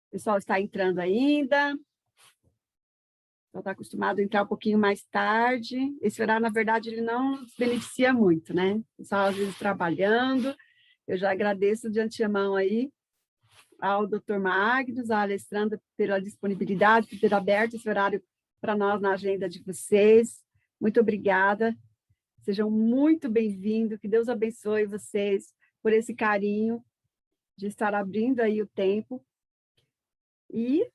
O pessoal está entrando ainda. Só está acostumado a entrar um pouquinho mais tarde. Esse horário, na verdade, ele não se beneficia muito, né? O pessoal, às vezes, trabalhando. Eu já agradeço de antemão aí ao Dr. Magnus, à Alessandra, pela disponibilidade, por ter aberto esse horário para nós na agenda de vocês. Muito obrigada. Sejam muito bem-vindos. Que Deus abençoe vocês por esse carinho de estar abrindo aí o tempo. E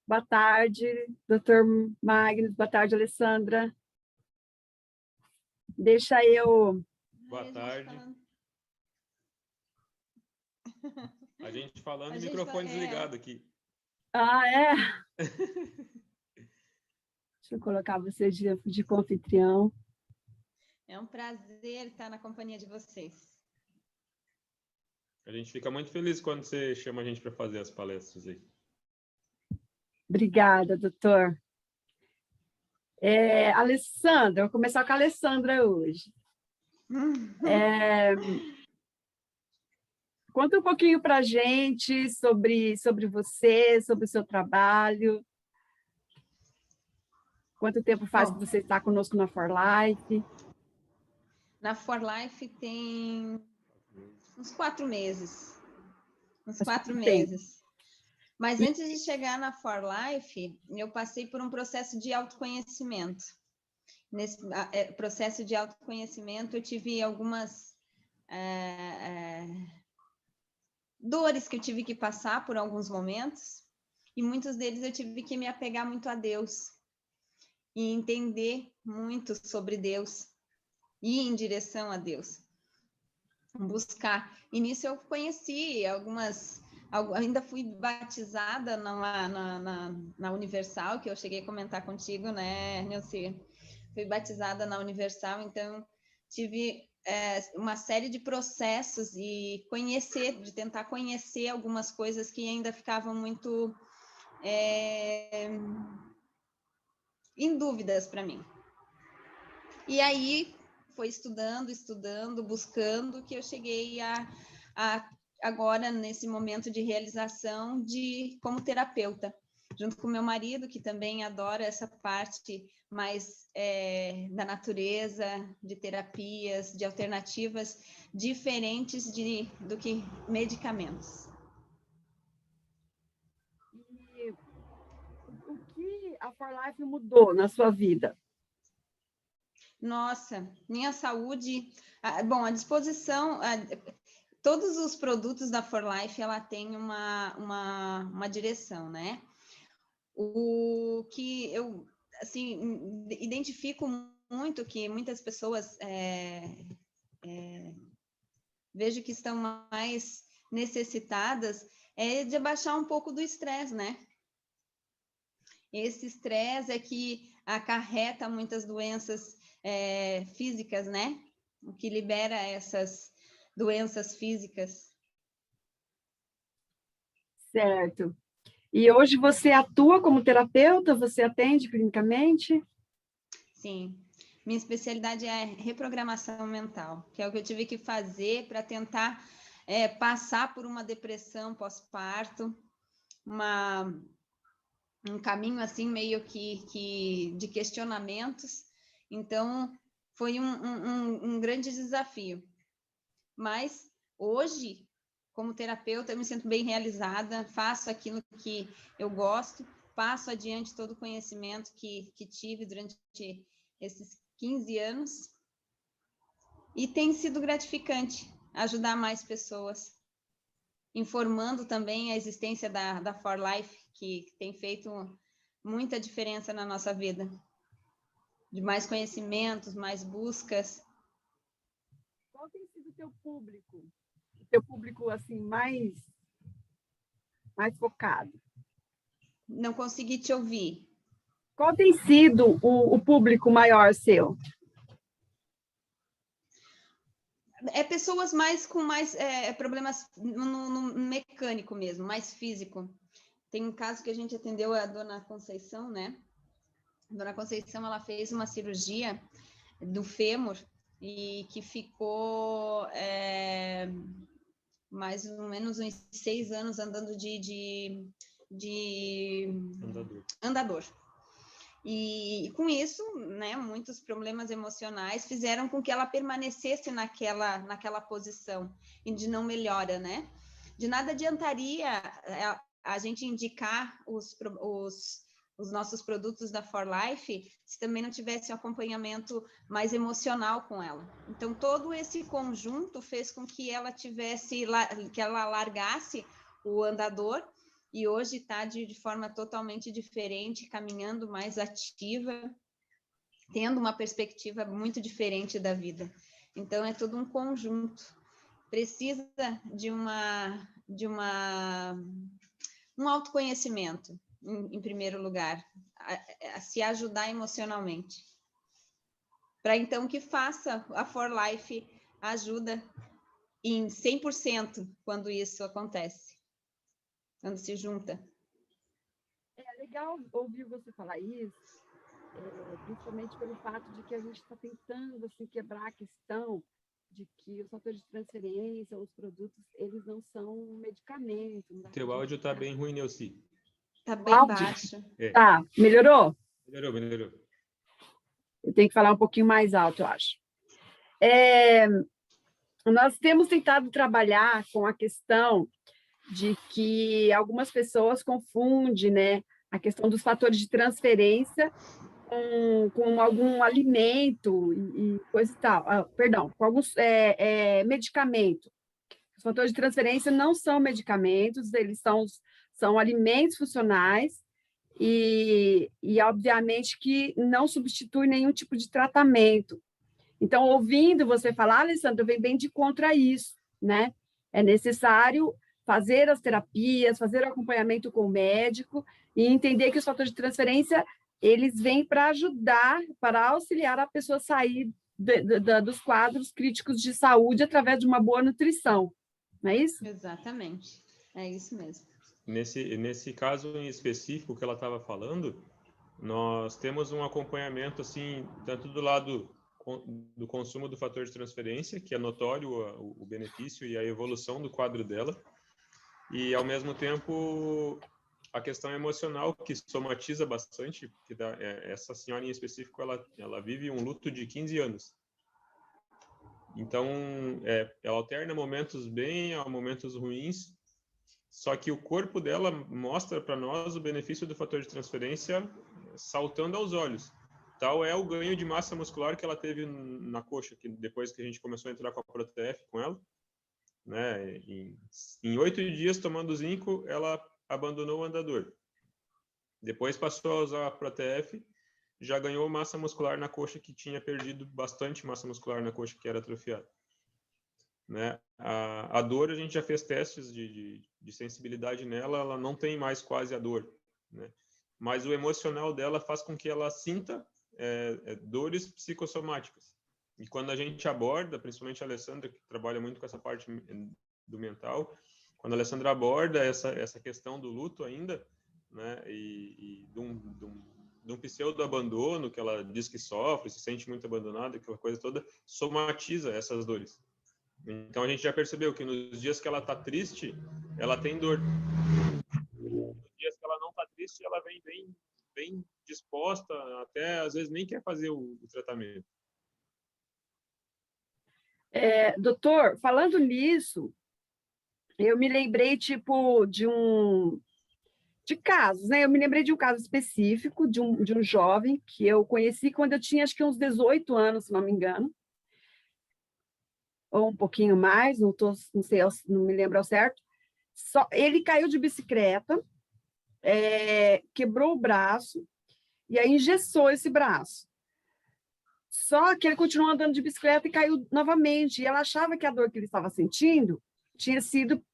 boa tarde, Dr. Magnus. Boa tarde, Alessandra. Deixa eu... Boa tarde. A gente falando, microfone desligado aqui. Ah, é? Deixa eu colocar você de confitrião. É um prazer estar na companhia de vocês. A gente fica muito feliz quando você chama a gente para fazer as palestras aí. Obrigada, doutor. Alessandra, eu vou começar com a Alessandra hoje. Conta um pouquinho para a gente sobre você, sobre o seu trabalho. Quanto tempo faz que você está conosco na For Life? Na For Life tem uns 4 meses. Uns 4 meses. Mas antes de chegar na For Life, eu passei por um processo de autoconhecimento. Nesse processo de autoconhecimento, eu tive algumas dores que eu tive que passar por alguns momentos, e muitos deles eu tive que me apegar muito a Deus, e entender muito sobre Deus, ir em direção a Deus, buscar. E nisso eu conheci ainda fui batizada na Universal, que eu cheguei a comentar contigo, né, Nilce? Fui batizada na Universal, então tive uma série de processos e de tentar conhecer algumas coisas que ainda ficavam muito em dúvidas para mim. E aí foi estudando, buscando, que eu cheguei agora nesse momento de realização como terapeuta, junto com meu marido, que também adora essa parte mais da natureza, de terapias, de alternativas diferentes do que medicamentos. E o que a For Life mudou na sua vida? Nossa, minha saúde... Bom, a disposição... Todos os produtos da For Life, ela tem uma direção, né? O que eu, assim, identifico muito, que muitas pessoas vejo que estão mais necessitadas, é de abaixar um pouco do estresse, né? Esse estresse é que acarreta muitas doenças físicas, né? O que libera essas doenças físicas. Certo. E hoje você atua como terapeuta? Você atende clinicamente? Sim. Minha especialidade é reprogramação mental, que é o que eu tive que fazer para tentar passar por uma depressão pós-parto, um caminho assim meio que de questionamentos. Então, foi um grande desafio. Mas hoje, como terapeuta, eu me sinto bem realizada, faço aquilo que eu gosto, passo adiante todo o conhecimento que tive durante esses 15 anos, e tem sido gratificante ajudar mais pessoas, informando também a existência da For Life, que tem feito muita diferença na nossa vida, de mais conhecimentos, mais buscas. Qual tem sido o teu público? O teu público, assim, mais focado? Não consegui te ouvir. Qual tem sido o público maior seu? Pessoas com mais problemas no mecânico mesmo, mais físico. Tem um caso que a gente atendeu a dona Conceição, né? A dona Conceição, ela fez uma cirurgia do fêmur, e que ficou mais ou menos uns 6 anos andando de andador. E com isso, né, muitos problemas emocionais fizeram com que ela permanecesse naquela posição e de não melhora, né? De nada adiantaria a gente indicar os nossos produtos da For Life se também não tivesse um acompanhamento mais emocional com ela. Então, todo esse conjunto fez com que ela que ela largasse o andador e hoje está de forma totalmente diferente, caminhando mais ativa, tendo uma perspectiva muito diferente da vida. Então, é todo um conjunto. Precisa de um autoconhecimento, em primeiro lugar, a se ajudar emocionalmente. Para então que faça a For Life ajuda em 100% quando isso acontece. Quando se junta. É legal ouvir você falar isso, principalmente pelo fato de que a gente está tentando assim, quebrar a questão de que os fatores de transferência, os produtos, eles não são medicamentos. Teu áudio está bem ruim, Neuci. Está bem baixo. Tá, melhorou? Melhorou. Eu tenho que falar um pouquinho mais alto, eu acho. Nós temos tentado trabalhar com a questão de que algumas pessoas confundem, né, a questão dos fatores de transferência com algum alimento e coisa e tal. Perdão, com alguns medicamentos. Os fatores de transferência não são medicamentos, eles são alimentos funcionais e, obviamente, que não substitui nenhum tipo de tratamento. Então, ouvindo você falar, Alessandra, vem bem de contra isso, né? É necessário fazer as terapias, fazer o acompanhamento com o médico e entender que os fatores de transferência, eles vêm para ajudar, para auxiliar a pessoa a sair dos quadros críticos de saúde através de uma boa nutrição, não é isso? Exatamente, é isso mesmo. Nesse caso em específico que ela estava falando, nós temos um acompanhamento, assim, tanto do lado do consumo do fator de transferência, que é notório o benefício e a evolução do quadro dela, e, ao mesmo tempo, a questão emocional, que somatiza bastante, que essa senhora em específico, ela vive um luto de 15 anos. Então, ela alterna momentos bem a momentos ruins, só que o corpo dela mostra para nós o benefício do fator de transferência saltando aos olhos. Tal é o ganho de massa muscular que ela teve na coxa, que depois que a gente começou a entrar com a ProTF com ela, né? Em 8 dias tomando zinco, ela abandonou o andador. Depois passou a usar a ProTF, já ganhou massa muscular na coxa, que tinha perdido bastante massa muscular na coxa, que era atrofiada. Né? A dor, a gente já fez testes de sensibilidade nela, ela não tem mais quase a dor, né? Mas o emocional dela faz com que ela sinta dores psicossomáticas. E quando a gente aborda, principalmente a Alessandra, que trabalha muito com essa parte do mental, quando a Alessandra aborda essa questão do luto ainda, né, e de um pseudo-abandono, que ela diz que sofre, se sente muito abandonada, aquela coisa toda, somatiza essas dores. Então, a gente já percebeu que nos dias que ela está triste, ela tem dor. Nos dias que ela não está triste, ela vem bem disposta, até às vezes nem quer fazer o tratamento. Doutor, falando nisso, eu me lembrei, tipo, de casos, né? Eu me lembrei de um caso específico de um jovem que eu conheci quando eu tinha, acho que uns 18 anos, se não me engano, ou um pouquinho mais, não sei, não me lembro ao certo. Ele caiu de bicicleta, quebrou o braço e aí engessou esse braço. Só que ele continuou andando de bicicleta e caiu novamente. E ela achava que a dor que ele estava sentindo tinha sido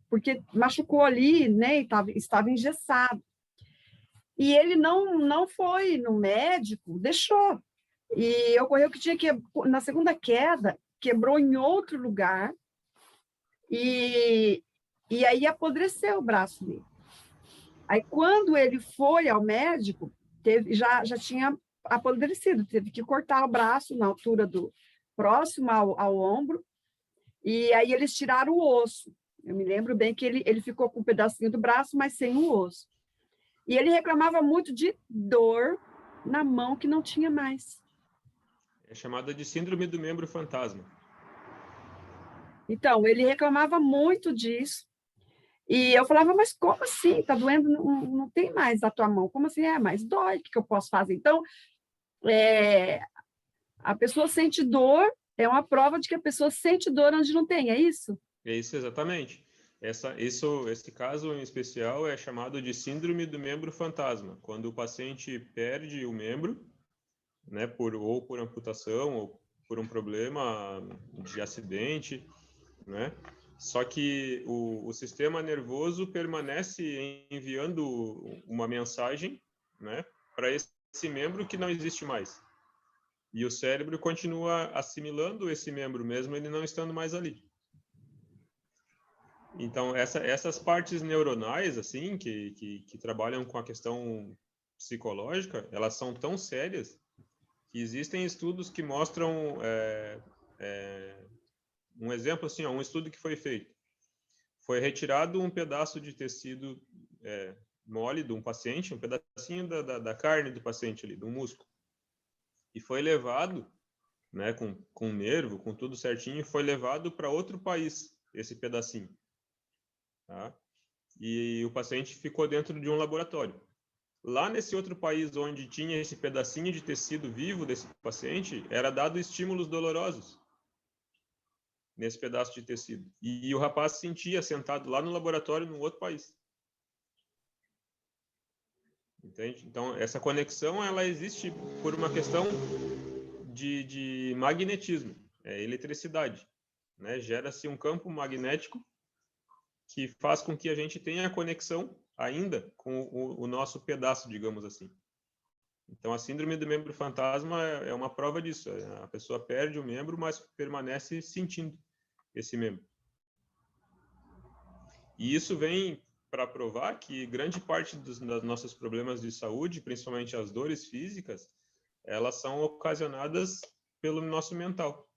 porque machucou ali, né? E estava engessado. E ele não foi no médico, deixou. E ocorreu que na segunda queda, quebrou em outro lugar e aí apodreceu o braço dele. Aí, quando ele foi ao médico, já tinha apodrecido, teve que cortar o braço na altura próximo ao ombro, e aí eles tiraram o osso. Eu me lembro bem que ele ficou com um pedacinho do braço, mas sem o osso. E ele reclamava muito de dor na mão que não tinha mais. É chamada de síndrome do membro fantasma. Então, ele reclamava muito disso. E eu falava, mas como assim? Tá doendo? Não tem mais a tua mão. Como assim? Mas dói. O que eu posso fazer? Então, a pessoa sente dor, é uma prova de que a pessoa sente dor onde não tem, é isso? É isso, exatamente. Esse caso em especial é chamado de síndrome do membro fantasma, quando o paciente perde o membro, né, ou por amputação, ou por um problema de acidente, né? Só que o sistema nervoso permanece enviando uma mensagem, né, para esse membro que não existe mais. E o cérebro continua assimilando esse membro mesmo ele não estando mais ali. Então, essas partes neuronais, assim, que trabalham com a questão psicológica, elas são tão sérias que existem estudos que mostram um exemplo, assim, um estudo que foi feito. Foi retirado um pedaço de tecido mole de um paciente, um pedacinho da carne do paciente ali, do músculo, e foi levado, né, com nervo, com tudo certinho, foi levado para outro país, esse pedacinho. Tá? E o paciente ficou dentro de um laboratório. Lá nesse outro país onde tinha esse pedacinho de tecido vivo desse paciente, era dado estímulos dolorosos nesse pedaço de tecido. E o rapaz se sentia sentado lá no laboratório num outro país. Entende? Então, essa conexão, ela existe por uma questão de magnetismo, eletricidade, né? Gera-se um campo magnético que faz com que a gente tenha conexão ainda com o nosso pedaço, digamos assim. Então, a síndrome do membro fantasma é uma prova disso. A pessoa perde o membro, mas permanece sentindo esse membro. E isso vem para provar que grande parte dos nossos problemas de saúde, principalmente as dores físicas, elas são ocasionadas pelo nosso mental.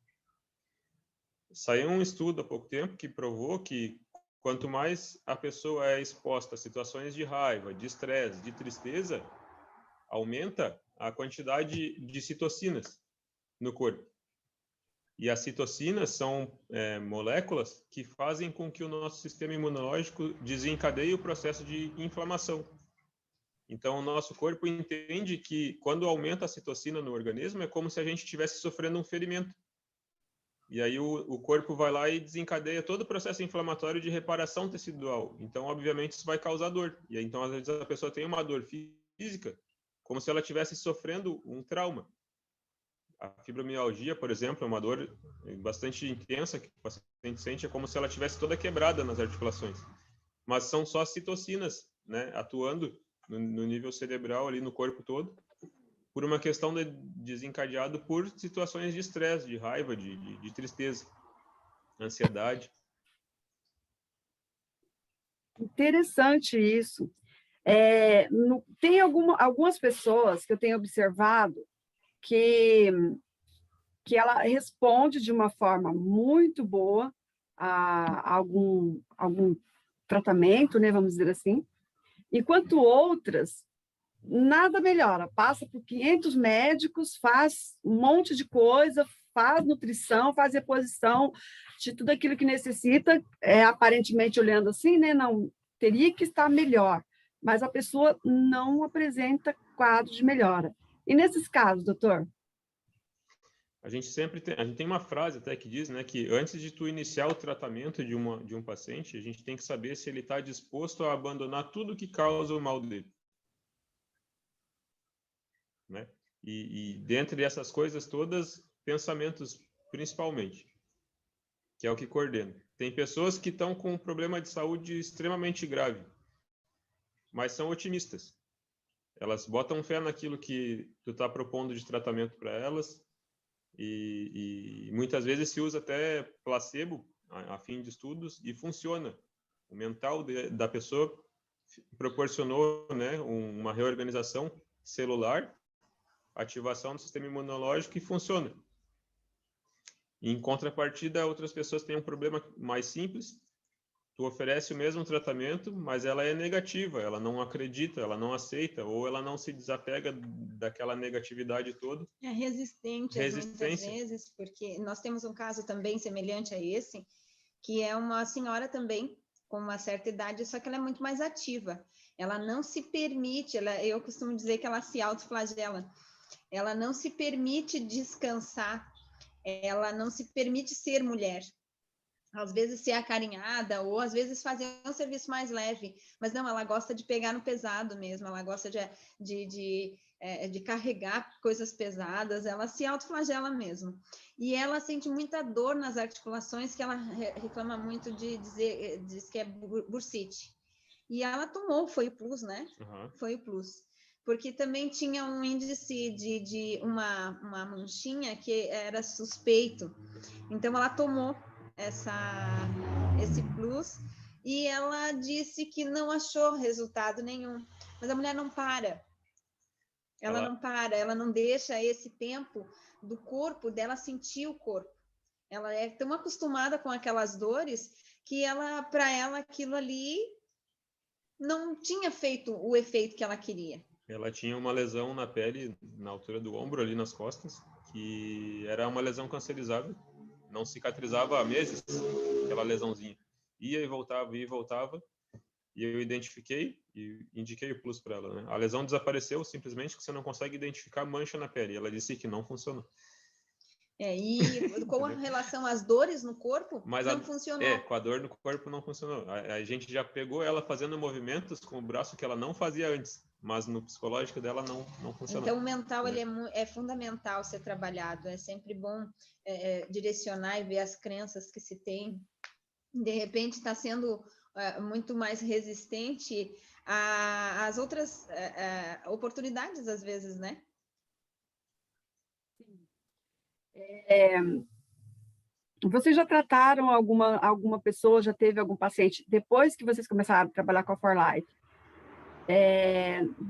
Saiu um estudo há pouco tempo que provou que quanto mais a pessoa é exposta a situações de raiva, de estresse, de tristeza, aumenta a quantidade de citocinas no corpo. E as citocinas são moléculas que fazem com que o nosso sistema imunológico desencadeie o processo de inflamação. Então, o nosso corpo entende que quando aumenta a citocina no organismo, é como se a gente estivesse sofrendo um ferimento. E aí o corpo vai lá e desencadeia todo o processo inflamatório de reparação tecidual. Então, obviamente, isso vai causar dor. E aí, então, às vezes, a pessoa tem uma dor física, como se ela estivesse sofrendo um trauma. A fibromialgia, por exemplo, é uma dor bastante intensa que o paciente sente, é como se ela estivesse toda quebrada nas articulações. Mas são só citocinas, né, atuando no nível cerebral, ali no corpo todo, por uma questão desencadeado por situações de estresse, de raiva, de tristeza, ansiedade. Interessante isso. Tem algumas pessoas que eu tenho observado que ela responde de uma forma muito boa a algum tratamento, né, vamos dizer assim, enquanto outras nada melhora, passa por 500 médicos, faz um monte de coisa, faz nutrição, faz reposição de tudo aquilo que necessita, aparentemente olhando assim, né, não teria que estar melhor, mas a pessoa não apresenta quadro de melhora. E nesses casos, doutor? A gente tem uma frase até que diz, né, que antes de tu iniciar o tratamento de um paciente, a gente tem que saber se ele está disposto a abandonar tudo que causa o mal dele. Né? E dentre essas coisas todas, pensamentos principalmente, que é o que coordena. Tem pessoas que estão com um problema de saúde extremamente grave, mas são otimistas. Elas botam fé naquilo que tu está propondo de tratamento para elas e muitas vezes se usa até placebo a fim de estudos e funciona. O mental da pessoa proporcionou, né, uma reorganização celular, ativação do sistema imunológico e funciona. Em contrapartida, outras pessoas têm um problema mais simples. Tu oferece o mesmo tratamento, mas ela é negativa, ela não acredita, ela não aceita, ou ela não se desapega daquela negatividade toda. É resistente, muitas vezes, porque nós temos um caso também semelhante a esse, que é uma senhora também, com uma certa idade, só que ela é muito mais ativa. Ela não se permite, eu costumo dizer que ela se autoflagela. Ela não se permite descansar, ela não se permite ser mulher. Às vezes ser acarinhada, ou às vezes fazer um serviço mais leve, mas não, ela gosta de pegar no pesado mesmo, ela gosta de carregar coisas pesadas, ela se autoflagela mesmo. E ela sente muita dor nas articulações, que ela reclama muito diz que é bursite. E ela tomou, foi o plus, né? Uhum. Foi o plus. Porque também tinha um índice de uma manchinha que era suspeito. Então, ela tomou esse plus e ela disse que não achou resultado nenhum. Mas a mulher não para. Ela não deixa esse tempo do corpo dela sentir o corpo. Ela é tão acostumada com aquelas dores que para ela aquilo ali não tinha feito o efeito que ela queria. Ela tinha uma lesão na pele, na altura do ombro, ali nas costas, que era uma lesão cancerizável, não cicatrizava há meses, aquela lesãozinha. Ia e voltava, e eu identifiquei e indiquei o plus para ela, né? A lesão desapareceu simplesmente que você não consegue identificar mancha na pele. Ela disse que não funcionou. E com relação às dores no corpo, mas não funcionou. Com a dor no corpo não funcionou. A gente já pegou ela fazendo movimentos com o braço que ela não fazia antes, mas no psicológico dela não funcionou. Então, o mental ele é fundamental ser trabalhado. É sempre bom direcionar e ver as crenças que se tem. De repente, está sendo muito mais resistente às outras oportunidades, às vezes, né? Vocês já trataram alguma pessoa, já teve algum paciente, depois que vocês começaram a trabalhar com a For Life,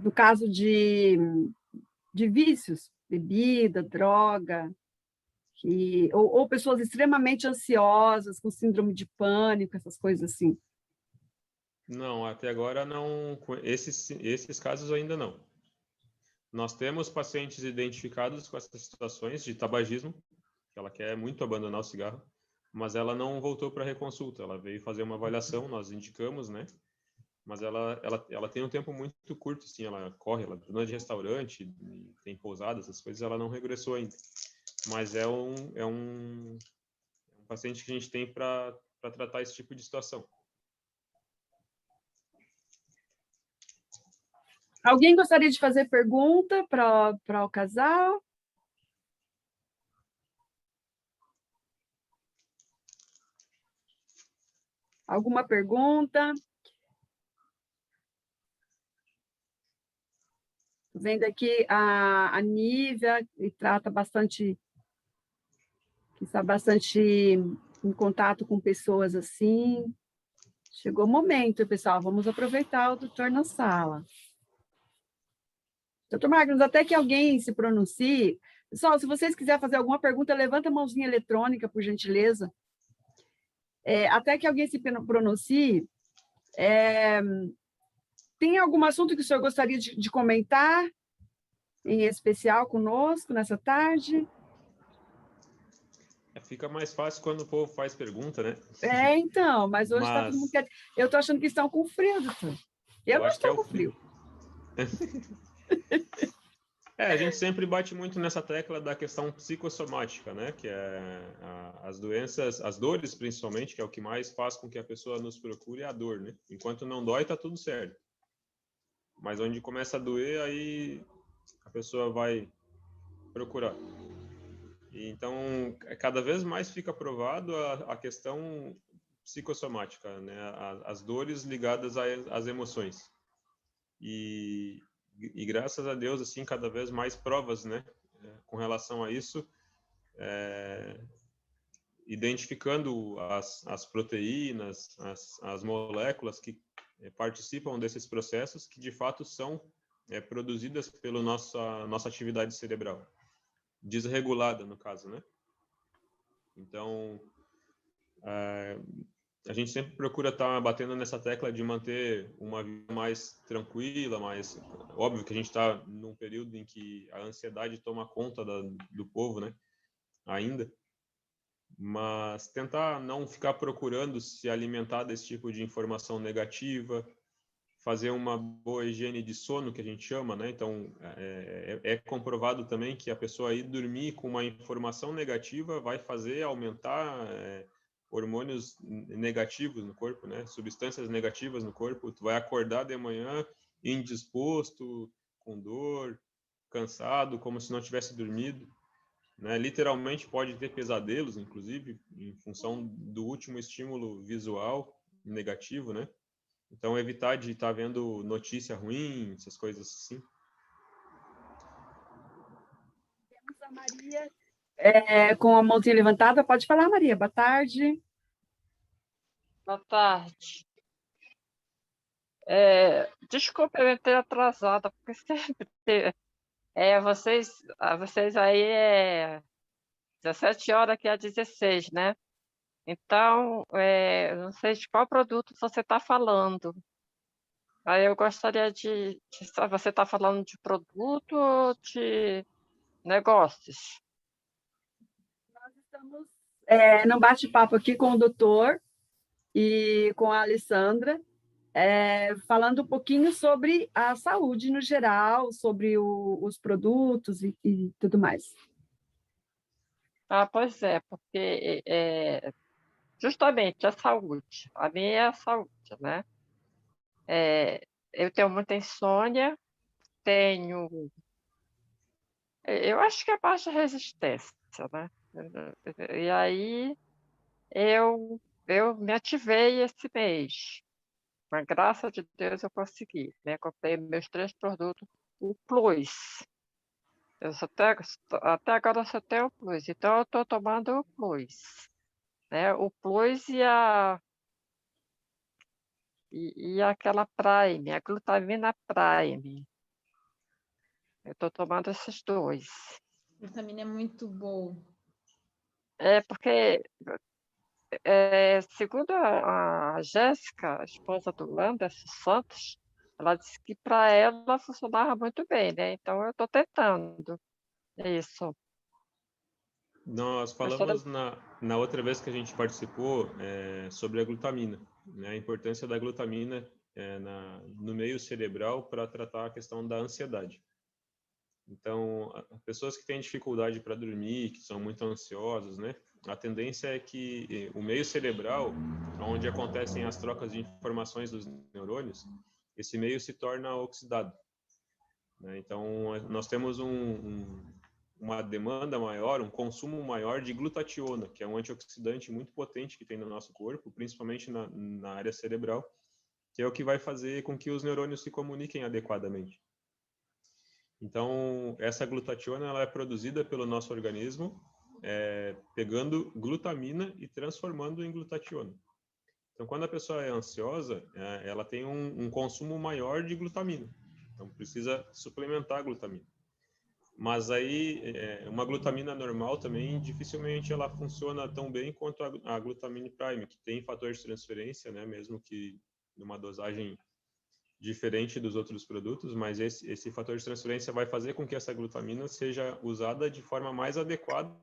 no caso de vícios, bebida, droga, ou pessoas extremamente ansiosas, com síndrome de pânico, essas coisas assim? Não, até agora não. Esses casos ainda não. Nós temos pacientes identificados com essas situações de tabagismo, que ela quer muito abandonar o cigarro, mas ela não voltou para reconsulta. Ela veio fazer uma avaliação, nós indicamos, né? Mas ela tem um tempo muito curto, assim, ela corre, ela é dona de restaurante, tem pousadas, essas coisas, ela não regressou ainda. Mas é um paciente que a gente tem para tratar esse tipo de situação. Alguém gostaria de fazer pergunta para o casal? Alguma pergunta? Vendo aqui a Nívia, que trata bastante, que está bastante em contato com pessoas assim. Chegou o momento, pessoal, vamos aproveitar o doutor na sala. Doutor Magnus, até que alguém se pronuncie. Pessoal, se vocês quiserem fazer alguma pergunta, levanta a mãozinha eletrônica, por gentileza. Até que alguém se pronuncie, tem algum assunto que o senhor gostaria de comentar, em especial conosco, nessa tarde? Fica mais fácil quando o povo faz pergunta, né? Então, mas hoje está todo mundo quieto. Eu estou achando que estão com frio, doutor. Eu não estou com frio. A gente sempre bate muito nessa tecla da questão psicossomática, né? Que é as doenças, as dores principalmente, que é o que mais faz com que a pessoa nos procure, é a dor, né? Enquanto não dói, tá tudo certo. Mas onde começa a doer, aí a pessoa vai procurar. E então, cada vez mais fica provado a questão psicossomática, né? As dores ligadas às emoções. E graças a Deus, assim, cada vez mais provas, né, com relação a isso, identificando as proteínas, as moléculas que participam desses processos, que de fato são produzidas pela nossa atividade cerebral, desregulada, no caso, né? Então, a gente sempre procura estar batendo nessa tecla de manter uma vida mais tranquila, mais óbvio que a gente está num período em que a ansiedade toma conta do povo, né? Ainda, mas tentar não ficar procurando se alimentar desse tipo de informação negativa, fazer uma boa higiene de sono, que a gente chama, né? Então, é comprovado também que a pessoa ir dormir com uma informação negativa vai fazer aumentar hormônios negativos no corpo, né? Substâncias negativas no corpo. Tu vai acordar de manhã indisposto, com dor, cansado, como se não tivesse dormido, né? Literalmente pode ter pesadelos, inclusive, em função do último estímulo visual negativo, né? Então, evitar de estar vendo notícia ruim, essas coisas assim. Temos a Maria com a mãozinha levantada. Pode falar, Maria. Boa tarde. Boa tarde. Desculpa eu ter atrasada, porque sempre vocês aí 17 horas que é 16, né? Então, não sei de qual produto você está falando. Aí eu gostaria você está falando de produto ou de negócios? Nós estamos num bate-papo aqui com o doutor e com a Alessandra, falando um pouquinho sobre a saúde no geral, sobre os produtos e tudo mais. Pois é, porque justamente a saúde. A minha é a saúde, né? Eu tenho muita insônia, eu acho que é baixa resistência, né? E aí eu me ativei esse mês. Com a graça de Deus eu consegui, né? Comprei meus 3 produtos, o Plus. Até agora eu só tenho o Plus, então eu estou tomando o Plus, né? O Plus e aquela Prime, a glutamina Prime. Eu estou tomando esses 2. A vitamina é muito boa. Porque, segundo a Jéssica, a esposa do Anderson Santos, ela disse que para ela funcionava muito bem, né? Então eu estou tentando isso. Nós Mas toda falamos na outra vez que a gente participou sobre a glutamina, né? A importância da glutamina no meio cerebral para tratar a questão da ansiedade. Então, pessoas que têm dificuldade para dormir, que são muito ansiosas, né? A tendência é que o meio cerebral, onde acontecem as trocas de informações dos neurônios, esse meio se torna oxidado, né? Então, nós temos uma demanda maior, um consumo maior de glutationa, que é um antioxidante muito potente que tem no nosso corpo, principalmente na área cerebral, que é o que vai fazer com que os neurônios se comuniquem adequadamente. Então, essa glutationa ela é produzida pelo nosso organismo, pegando glutamina e transformando em glutationa. Então, quando a pessoa é ansiosa, ela tem um consumo maior de glutamina. Então, precisa suplementar a glutamina. Mas aí, uma glutamina normal também, dificilmente ela funciona tão bem quanto a glutamina prime, que tem fator de transferência, né, mesmo que numa dosagem diferente dos outros produtos, mas esse fator de transferência vai fazer com que essa glutamina seja usada de forma mais adequada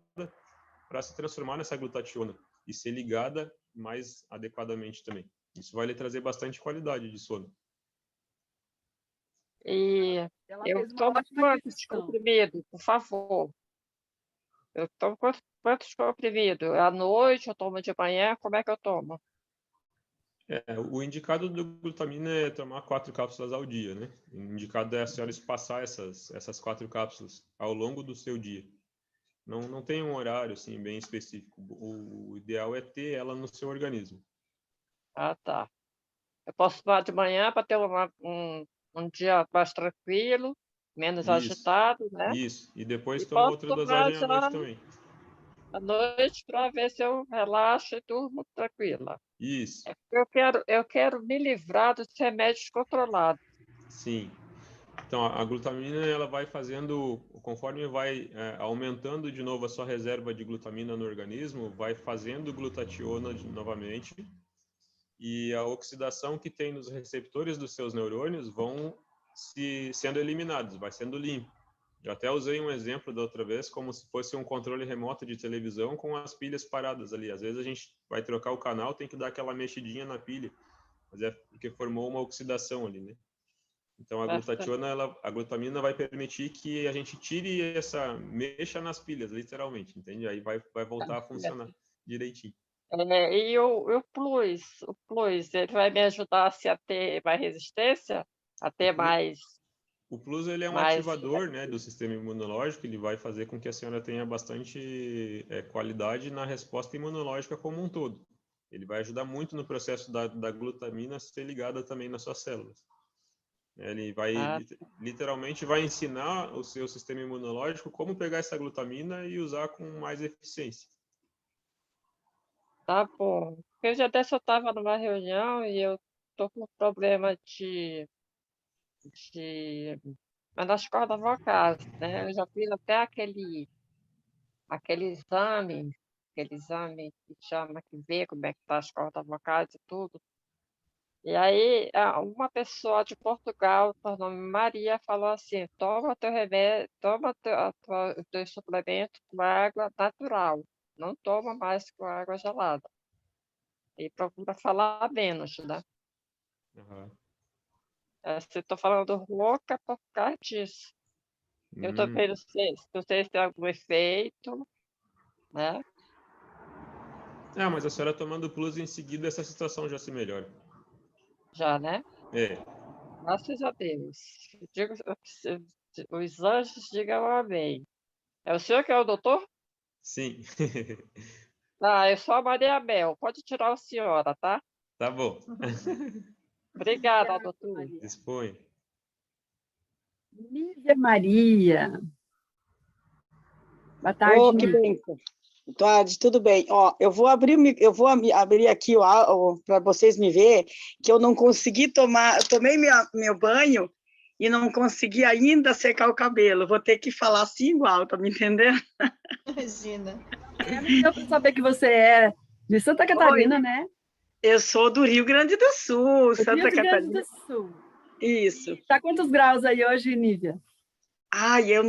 para se transformar nessa glutationa e ser ligada mais adequadamente também. Isso vai lhe trazer bastante qualidade de sono. E eu tomo quantos comprimidos, por favor? Eu tomo quantos comprimidos? À noite, eu tomo de manhã, como é que eu tomo? O indicado do glutamina é tomar 4 cápsulas ao dia, né? O indicado é a senhora espaçar essas 4 cápsulas ao longo do seu dia. Não tem um horário assim, bem específico. O ideal é ter ela no seu organismo. Tá. Eu posso tomar de manhã para ter um dia mais tranquilo, menos agitado, né? Isso. E depois E toma posso outra tomar dosagem à já noite também. à noite para ver se eu relaxo e durmo tranquila. Isso. Eu quero me livrar dos remédios controlados. Sim. Então, a glutamina, ela vai fazendo, conforme vai aumentando de novo a sua reserva de glutamina no organismo, vai fazendo glutationa novamente, e a oxidação que tem nos receptores dos seus neurônios vão sendo eliminados, vai sendo limpo. Eu até usei um exemplo da outra vez, como se fosse um controle remoto de televisão com as pilhas paradas ali. Às vezes a gente vai trocar o canal, tem que dar aquela mexidinha na pilha, mas é porque formou uma oxidação ali, né? Então, a glutamina vai permitir que a gente mexa nas pilhas, literalmente, entende? Aí vai voltar a funcionar direitinho. E o plus? O plus, ele vai me ajudar a ter mais resistência? A ter mais... O plus, ele é um ativador, né, do sistema imunológico, ele vai fazer com que a senhora tenha bastante qualidade na resposta imunológica como um todo. Ele vai ajudar muito no processo da glutamina ser ligada também nas suas células. Ele vai, literalmente, vai ensinar o seu sistema imunológico como pegar essa glutamina e usar com mais eficiência. Tá bom. Porque já dessa eu estava numa reunião e eu tô com problema mas nas cordas vocais, né? Eu já fiz até aquele exame que chama, que vê como é que tá as cordas vocais e tudo. E aí, uma pessoa de Portugal, por nome Maria, falou assim: toma teu remédio, toma o teu suplemento com água natural, não toma mais com água gelada. E procura falar menos, né? Uhum. Se estou falando louca por causa disso. Eu também não sei se tem algum efeito, né? Mas a senhora tomando plus em seguida, essa situação já se melhora. Já, né? Graças a Deus. Os anjos digam amém. É o senhor que é o doutor? Sim. Eu sou a Maria Bel. Pode tirar a senhora, tá? Tá bom. Obrigada, doutor. Dispõe. Nívia Maria. Boa tarde, que bem. Boa tarde, tudo bem. Eu vou abrir aqui para vocês me ver que eu não consegui tomei meu banho e não consegui ainda secar o cabelo. Vou ter que falar assim igual, tá me entendendo? Imagina. Não deu para saber que você é de Santa Catarina, né? Eu sou do Rio Grande do Sul, Santa Catarina. Rio Grande do Sul. Isso. Tá quantos graus aí hoje, Nívia? Eu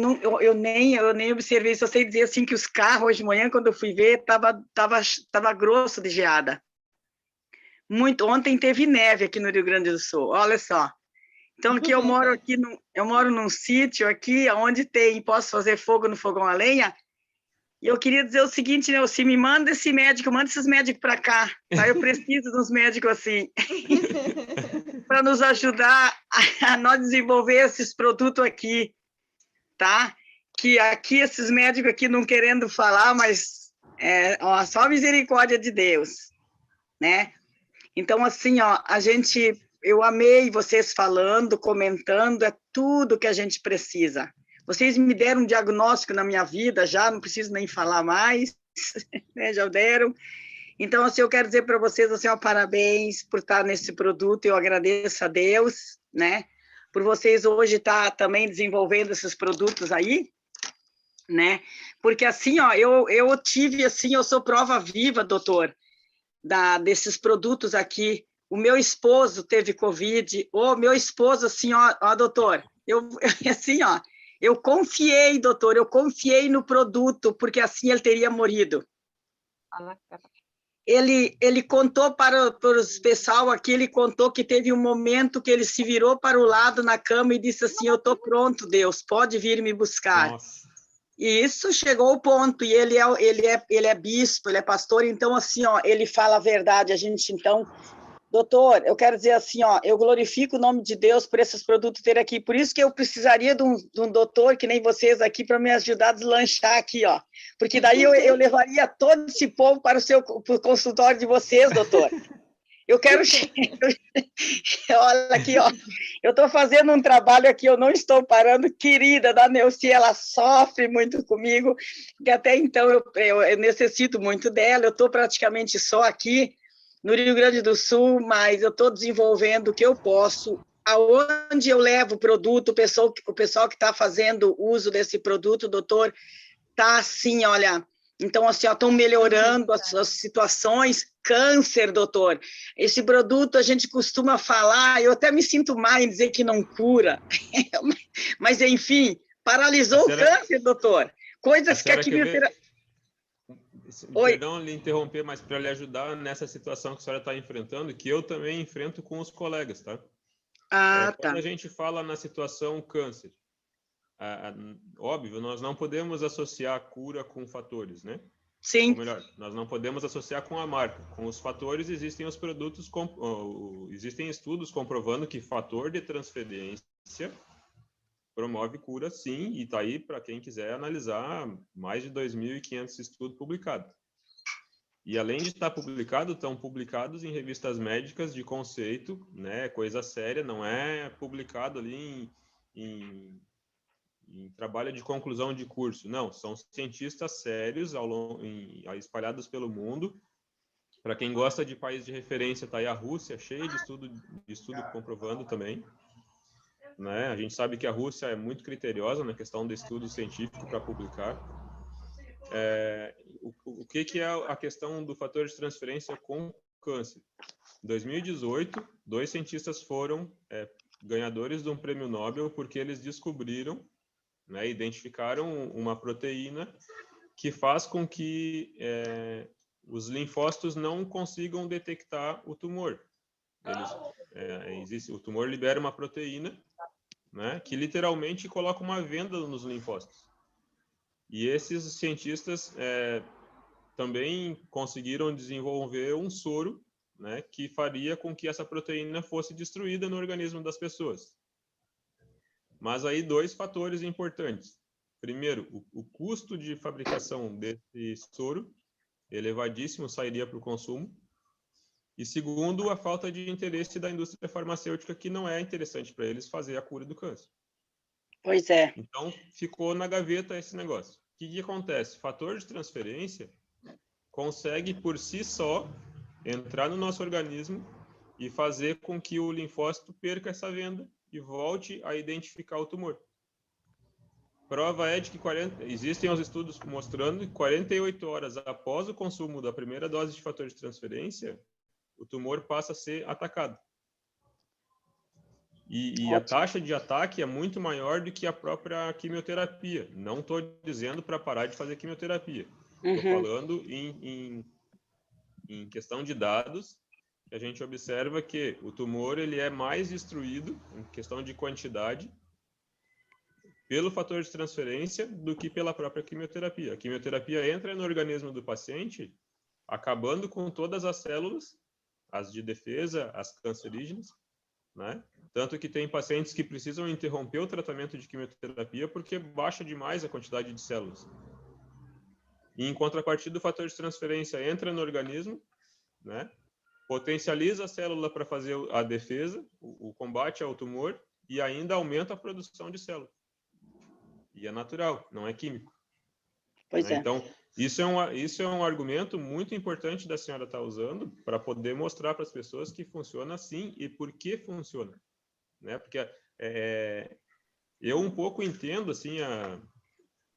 nem observei, só sei dizer assim que os carros hoje de manhã, quando eu fui ver, tava grosso de geada. Ontem teve neve aqui no Rio Grande do Sul, olha só. Então aqui eu moro num sítio aqui onde posso fazer fogo no fogão a lenha. E eu queria dizer o seguinte, né, se me manda esses médicos para cá, tá? Eu preciso de uns médicos assim, para nos ajudar a nós desenvolver esses produtos aqui, tá? Que aqui, esses médicos aqui não querendo falar, mas só a misericórdia de Deus, né? Então, assim, eu amei vocês falando, comentando, é tudo que a gente precisa. Vocês me deram um diagnóstico na minha vida, já não preciso nem falar mais, né? Já deram. Então, assim, eu quero dizer para vocês, assim, parabéns por estar nesse produto, eu agradeço a Deus, né? Por vocês hoje estar também desenvolvendo esses produtos aí, né? Porque, assim, eu tive, assim, eu sou prova viva, doutor, desses produtos aqui. O meu esposo teve Covid, meu esposo, assim, doutor, eu confiei, doutor, eu confiei no produto, porque assim ele teria morrido. Ele contou para os pessoal aqui, ele contou que teve um momento que ele se virou para o lado na cama e disse assim, eu estou pronto, Deus, pode vir me buscar. Nossa. E isso chegou ao ponto, e ele é bispo, ele é pastor, então assim, ele fala a verdade, a gente então... Doutor, eu quero dizer assim, eu glorifico o nome de Deus por esses produtos ter aqui, por isso que eu precisaria de um doutor que nem vocês aqui para me ajudar a deslanchar aqui, porque daí eu levaria todo esse povo para o consultório de vocês, doutor. Eu quero... Olha aqui, eu estou fazendo um trabalho aqui, eu não estou parando, querida da Neuci, ela sofre muito comigo, que até então eu necessito muito dela, eu estou praticamente só aqui, no Rio Grande do Sul, mas eu estou desenvolvendo o que eu posso aonde eu levo o produto, o pessoal que está fazendo uso desse produto, doutor, está assim, olha, então assim, estão melhorando as situações. Câncer, doutor, esse produto a gente costuma falar, eu até me sinto mal em dizer que não cura, mas enfim, paralisou o câncer, doutor, coisas que a quimioterapia... Perdão lhe interromper, mas para lhe ajudar nessa situação que a senhora está enfrentando, que eu também enfrento com os colegas, tá? Quando a gente fala na situação câncer, óbvio, nós não podemos associar a cura com fatores, né? Sim. Ou melhor, nós não podemos associar com a marca. Com os fatores existem os produtos, existem estudos comprovando que fator de transferência promove cura, sim, e está aí para quem quiser analisar mais de 2.500 estudos publicados. E além de estar publicado, estão publicados em revistas médicas de conceito, né, coisa séria, não é publicado ali em trabalho de conclusão de curso, não, são cientistas sérios espalhados pelo mundo. Para quem gosta de país de referência, está aí a Rússia, cheia de estudo comprovando também. Né? A gente sabe que a Rússia é muito criteriosa na questão do estudo científico para publicar. O que é a questão do fator de transferência com câncer? Em 2018, 2 cientistas foram ganhadores de um prêmio Nobel porque eles descobriram, né, identificaram uma proteína que faz com que os linfócitos não consigam detectar o tumor. O tumor libera uma proteína, né, que literalmente coloca uma venda nos linfócitos. E esses cientistas também conseguiram desenvolver um soro, né, que faria com que essa proteína fosse destruída no organismo das pessoas. Mas aí 2 fatores importantes. Primeiro, o custo de fabricação desse soro, elevadíssimo, sairia para o consumo. E segundo, a falta de interesse da indústria farmacêutica, que não é interessante para eles fazer a cura do câncer. Pois é. Então, ficou na gaveta esse negócio. O que acontece? Fator de transferência consegue, por si só, entrar no nosso organismo e fazer com que o linfócito perca essa venda e volte a identificar o tumor. Prova é de que existem os estudos mostrando que 48 horas após o consumo da primeira dose de fator de transferência, o tumor passa a ser atacado. E a taxa de ataque é muito maior do que a própria quimioterapia. Não estou dizendo para parar de fazer quimioterapia. Estou falando em questão de dados, que a gente observa que o tumor ele é mais destruído, em questão de quantidade, pelo fator de transferência do que pela própria quimioterapia. A quimioterapia entra no organismo do paciente, acabando com todas as células, as de defesa, as cancerígenas, né? Tanto que tem pacientes que precisam interromper o tratamento de quimioterapia porque baixa demais a quantidade de células. E em contrapartida, o fator de transferência entra no organismo, né? Potencializa a célula para fazer a defesa, o combate ao tumor, e ainda aumenta a produção de células. E é natural, não é químico. Pois é. Então, isso é um argumento muito importante da senhora estar usando para poder mostrar para as pessoas que funciona assim e por que funciona. Né? Porque eu um pouco entendo assim,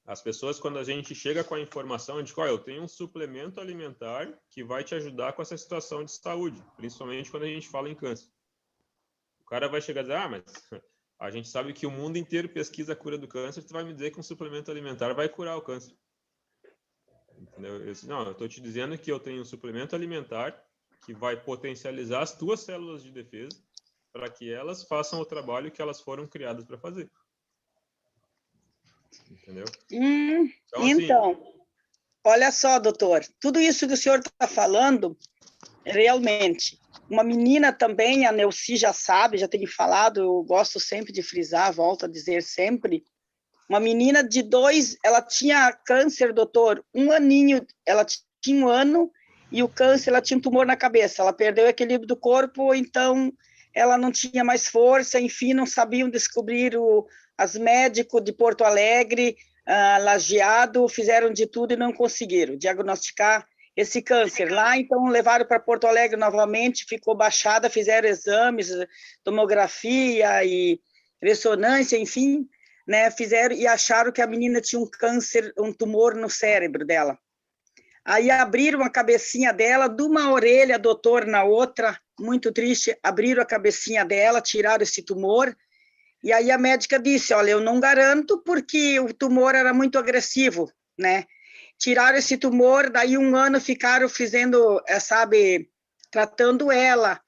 as pessoas quando a gente chega com a informação de que eu tenho um suplemento alimentar que vai te ajudar com essa situação de saúde, principalmente quando a gente fala em câncer. O cara vai chegar e dizer, mas a gente sabe que o mundo inteiro pesquisa a cura do câncer, tu vai me dizer que um suplemento alimentar vai curar o câncer. Entendeu? Eu estou te dizendo que eu tenho um suplemento alimentar que vai potencializar as tuas células de defesa para que elas façam o trabalho que elas foram criadas para fazer. Entendeu? Então, olha só, doutor, tudo isso que o senhor está falando, realmente, uma menina também, a Neuci já sabe, já tem falado, eu gosto sempre de frisar, volto a dizer sempre, uma menina de 2, ela tinha câncer, doutor, 1 aninho, ela tinha 1 ano, e o câncer, ela tinha um tumor na cabeça, ela perdeu o equilíbrio do corpo, então ela não tinha mais força, enfim, não sabiam descobrir as médicos de Porto Alegre, Lajeado, fizeram de tudo e não conseguiram diagnosticar esse câncer lá, então levaram para Porto Alegre novamente, ficou baixada, fizeram exames, tomografia e ressonância, enfim, né, fizeram e acharam que a menina tinha um câncer, um tumor no cérebro dela. Aí abriram a cabecinha dela, de uma orelha, doutor, na outra, muito triste, abriram a cabecinha dela, tiraram esse tumor, e aí a médica disse, olha, eu não garanto porque o tumor era muito agressivo, né? Tiraram esse tumor, daí 1 ano ficaram fazendo, sabe, tratando ela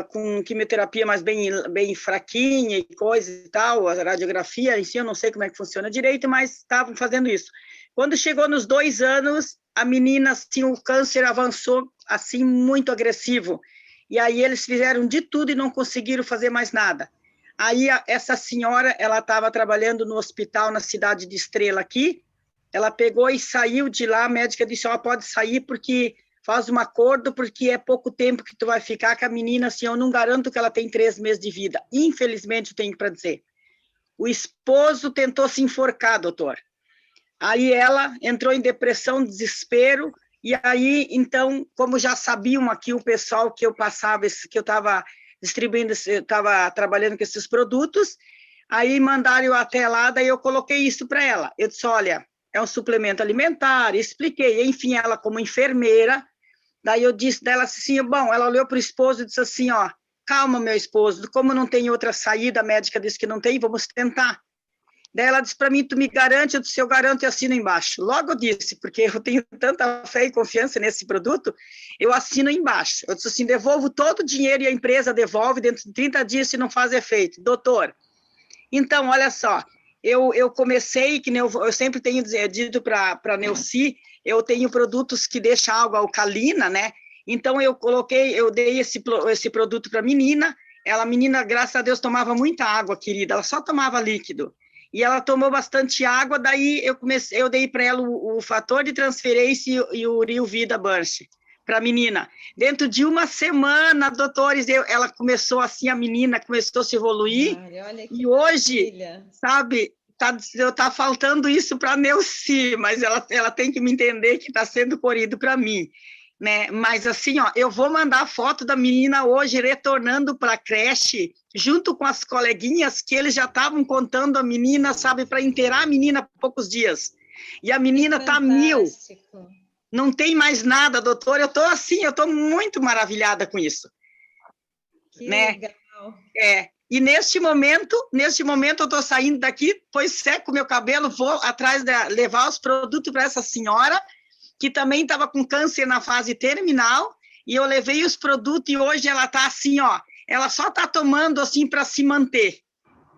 com quimioterapia, mas bem fraquinha e coisa e tal, a radiografia em si, eu não sei como é que funciona direito, mas estavam fazendo isso. Quando chegou nos 2 anos, a menina, assim, o câncer avançou, assim, muito agressivo, e aí eles fizeram de tudo e não conseguiram fazer mais nada. Aí essa senhora, ela estava trabalhando no hospital na cidade de Estrela aqui, ela pegou e saiu de lá, a médica disse, ó, pode sair porque faz um acordo, porque é pouco tempo que tu vai ficar com a menina, assim, eu não garanto que ela tem 3 meses de vida. Infelizmente, eu tenho para dizer. O esposo tentou se enforcar, doutor. Aí ela entrou em depressão, desespero, e aí, então, como já sabiam aqui o pessoal que eu passava, que eu estava distribuindo, eu estava trabalhando com esses produtos, aí mandaram eu até lá, daí eu coloquei isso para ela. Eu disse, olha, é um suplemento alimentar, expliquei, enfim, ela como enfermeira, daí eu disse dela assim, bom, ela olhou para o esposo e disse assim, ó, calma, meu esposo, como não tem outra saída, a médica disse que não tem, vamos tentar. Daí ela disse para mim, tu me garante? Eu disse, eu garanto e assino embaixo. Logo eu disse, porque eu tenho tanta fé e confiança nesse produto, eu assino embaixo. Eu disse assim, devolvo todo o dinheiro e a empresa devolve dentro de 30 dias se não faz efeito. Doutor, então, olha só, eu comecei, que eu sempre tenho dito para a Neuci, eu tenho produtos que deixam água alcalina, né? Então, eu dei esse produto para a menina, menina, graças a Deus, tomava muita água, querida, ela só tomava líquido. E ela tomou bastante água, daí eu dei para ela o fator de transferência e o Rio Vida Bunch, para a menina. Dentro de 1 semana, doutores, ela começou assim, a menina começou a se evoluir, e hoje, maravilha. Sabe, tá faltando isso para a Neuci, mas ela tem que me entender que está sendo corrido para mim. Né? Mas assim, ó, eu vou mandar foto da menina hoje retornando para a creche, junto com as coleguinhas que eles já estavam contando a menina, sabe, para inteirar a menina por poucos dias. E a menina está 1000. Não tem mais nada, doutor. Eu estou muito maravilhada com isso. Que né? legal. E neste momento eu estou saindo daqui, pois seco meu cabelo, vou atrás levar os produtos para essa senhora, que também estava com câncer na fase terminal, e eu levei os produtos e hoje ela está assim, ó, ela só está tomando assim para se manter,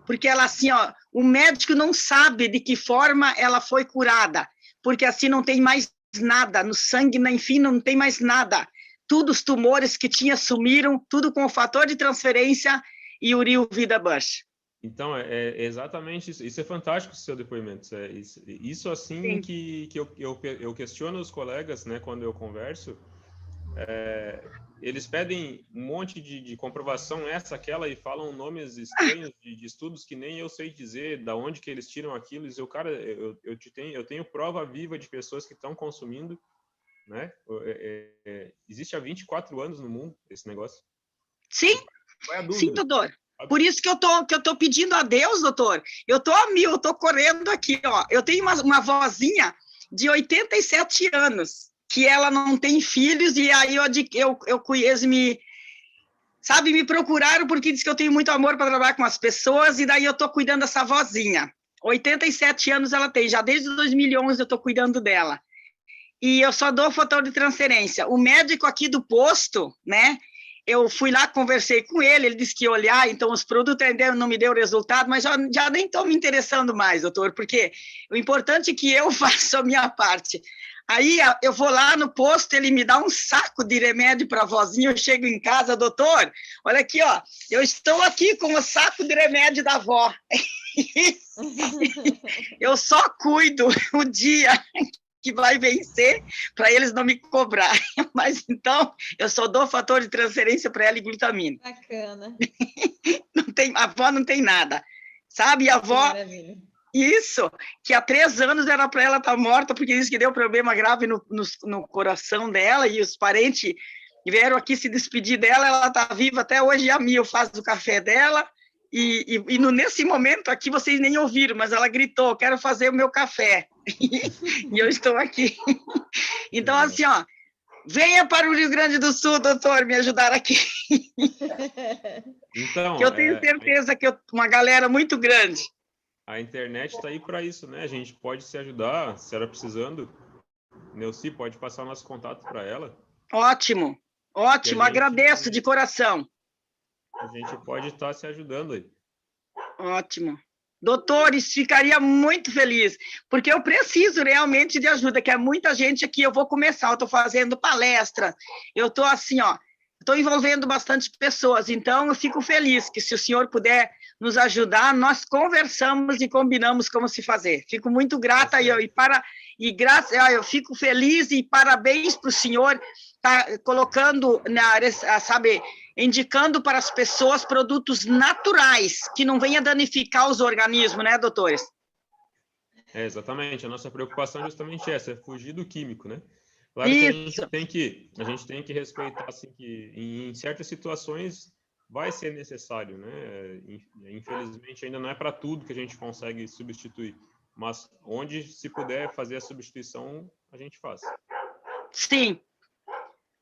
porque ela assim, ó, o médico não sabe de que forma ela foi curada, porque assim não tem mais nada no sangue, enfim, não tem mais nada. Tudo os tumores que tinha sumiram, tudo com o fator de transferência e o Rio Vida Bunch. Então, é exatamente isso. Isso é fantástico, o seu depoimento. Isso assim que eu questiono os colegas, né, quando eu converso. Eles pedem um monte de comprovação, essa, aquela, e falam nomes estranhos de estudos que nem eu sei dizer da onde que eles tiram aquilo. E cara, eu tenho prova viva de pessoas que estão consumindo, né? Existe há 24 anos no mundo esse negócio. Sim, sim, doutor. Por isso que eu tô pedindo a Deus, doutor. Eu tô a 1000, eu tô correndo aqui, ó. Eu tenho uma vozinha de 87 anos, que ela não tem filhos, e aí eles me procuraram porque diz que eu tenho muito amor para trabalhar com as pessoas, e daí eu tô cuidando dessa vozinha. 87 anos ela tem, já desde 2011 eu tô cuidando dela. E eu só dou fator de transferência. O médico aqui do posto, né? Eu fui lá, conversei com ele disse que ia olhar, então os produtos ainda não me deu resultado, mas já nem estou me interessando mais, doutor, porque o importante é que eu faço a minha parte. Aí eu vou lá no posto, ele me dá um saco de remédio para a vozinha, eu chego em casa, doutor, olha aqui, ó, eu estou aqui com o saco de remédio da avó. Eu só cuido o dia que vai vencer para eles não me cobrar. Mas então, eu só dou fator de transferência para ela e glutamina. Bacana. A avó não tem nada, sabe? A avó... Isso, que há 3 anos era para ela estar morta, porque disse que deu problema grave no coração dela, e os parentes vieram aqui se despedir dela, ela está viva até hoje, e a Mil faz o café dela, nesse momento aqui vocês nem ouviram, mas ela gritou, quero fazer o meu café, e eu estou aqui. Então, assim, ó, venha para o Rio Grande do Sul, doutor, me ajudar aqui. Então, que eu tenho certeza que uma galera muito grande. A internet está aí para isso, né? A gente pode se ajudar, se ela precisando. Neuci, pode passar o nosso contato para ela. Ótimo, ótimo, agradeço de coração. A gente pode estar se ajudando aí. Ótimo. Doutores, ficaria muito feliz, porque eu preciso realmente de ajuda, que é muita gente aqui, eu vou começar, eu estou fazendo palestra, eu estou assim, ó, estou envolvendo bastante pessoas, então eu fico feliz que se o senhor puder nos ajudar, nós conversamos e combinamos como se fazer. Fico muito grata eu fico feliz e parabéns para o senhor estar colocando na área, sabe, indicando para as pessoas produtos naturais, que não venha danificar os organismos, né, doutores? Exatamente. A nossa preocupação é justamente essa, é fugir do químico, né? Claro que a gente tem que respeitar, assim, que em certas situações vai ser necessário, né? Infelizmente, ainda não é para tudo que a gente consegue substituir, mas onde se puder fazer a substituição, a gente faz. Sim.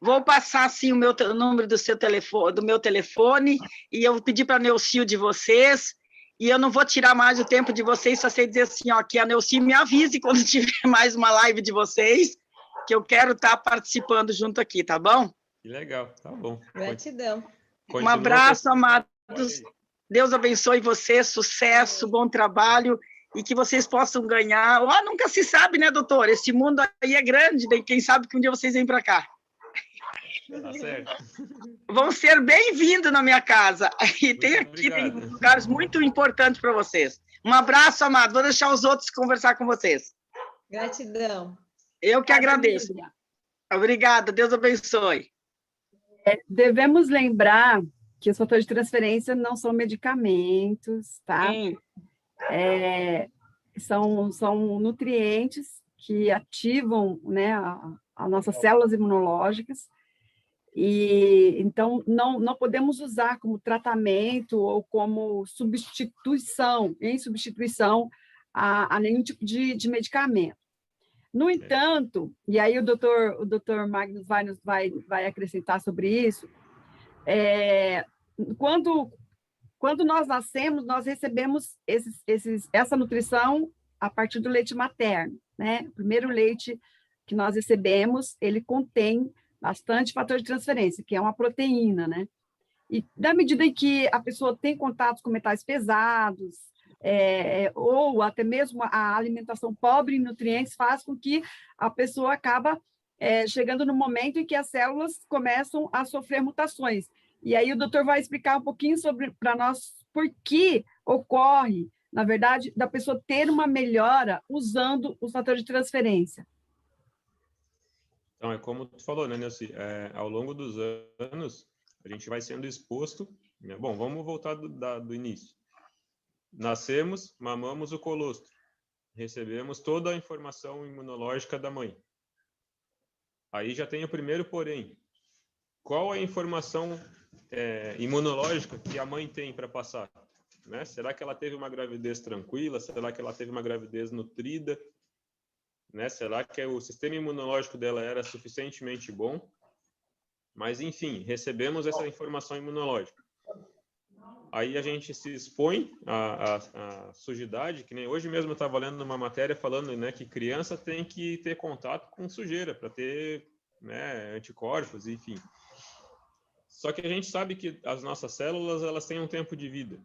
Vou passar, sim, o número do meu telefone, e eu vou pedir para a Neuci de vocês, e eu não vou tirar mais o tempo de vocês, só sei dizer assim, ó, que a Neuci me avise quando tiver mais uma live de vocês, que eu quero estar participando junto aqui, tá bom? Que legal, tá bom. Gratidão. Um abraço, amados. Deus abençoe vocês, sucesso, bom trabalho, e que vocês possam ganhar. Nunca se sabe, né, doutor? Esse mundo aí é grande, né? Quem sabe que um dia vocês vêm para cá. Tá certo. Vão ser bem-vindos na minha casa. E tem lugares muito importantes para vocês. Um abraço, amado. Vou deixar os outros conversar com vocês. Gratidão. Eu que agradeço. Obrigada. Deus abençoe. Devemos lembrar que os fatores de transferência não são medicamentos, tá? São nutrientes que ativam, né, as nossas células imunológicas, e então não podemos usar como tratamento ou como substituição a nenhum tipo de medicamento. No entanto, e aí o doutor Magnus vai acrescentar sobre isso, quando nós nascemos, nós recebemos essa nutrição a partir do leite materno, né? O primeiro leite que nós recebemos, ele contém bastante fator de transferência, que é uma proteína, né? E da medida em que a pessoa tem contatos com metais pesados, ou até mesmo a alimentação pobre em nutrientes, faz com que a pessoa acaba chegando no momento em que as células começam a sofrer mutações. E aí o doutor vai explicar um pouquinho para nós por que ocorre, na verdade, da pessoa ter uma melhora usando os fatores de transferência. Então, é como tu falou, né, Nelci? Ao longo dos anos, a gente vai sendo exposto, né? Bom, vamos voltar do início. Nascemos, mamamos o colostro, recebemos toda a informação imunológica da mãe. Aí já tem o primeiro porém. Qual é a informação imunológica que a mãe tem para passar? Né? Será que ela teve uma gravidez tranquila? Será que ela teve uma gravidez nutrida? Né? Será que o sistema imunológico dela era suficientemente bom? Mas, enfim, recebemos essa informação imunológica. Aí a gente se expõe à sujidade, que nem hoje mesmo eu estava lendo uma matéria falando, né, que criança tem que ter contato com sujeira para ter, né, anticorpos, enfim. Só que a gente sabe que as nossas células, elas têm um tempo de vida,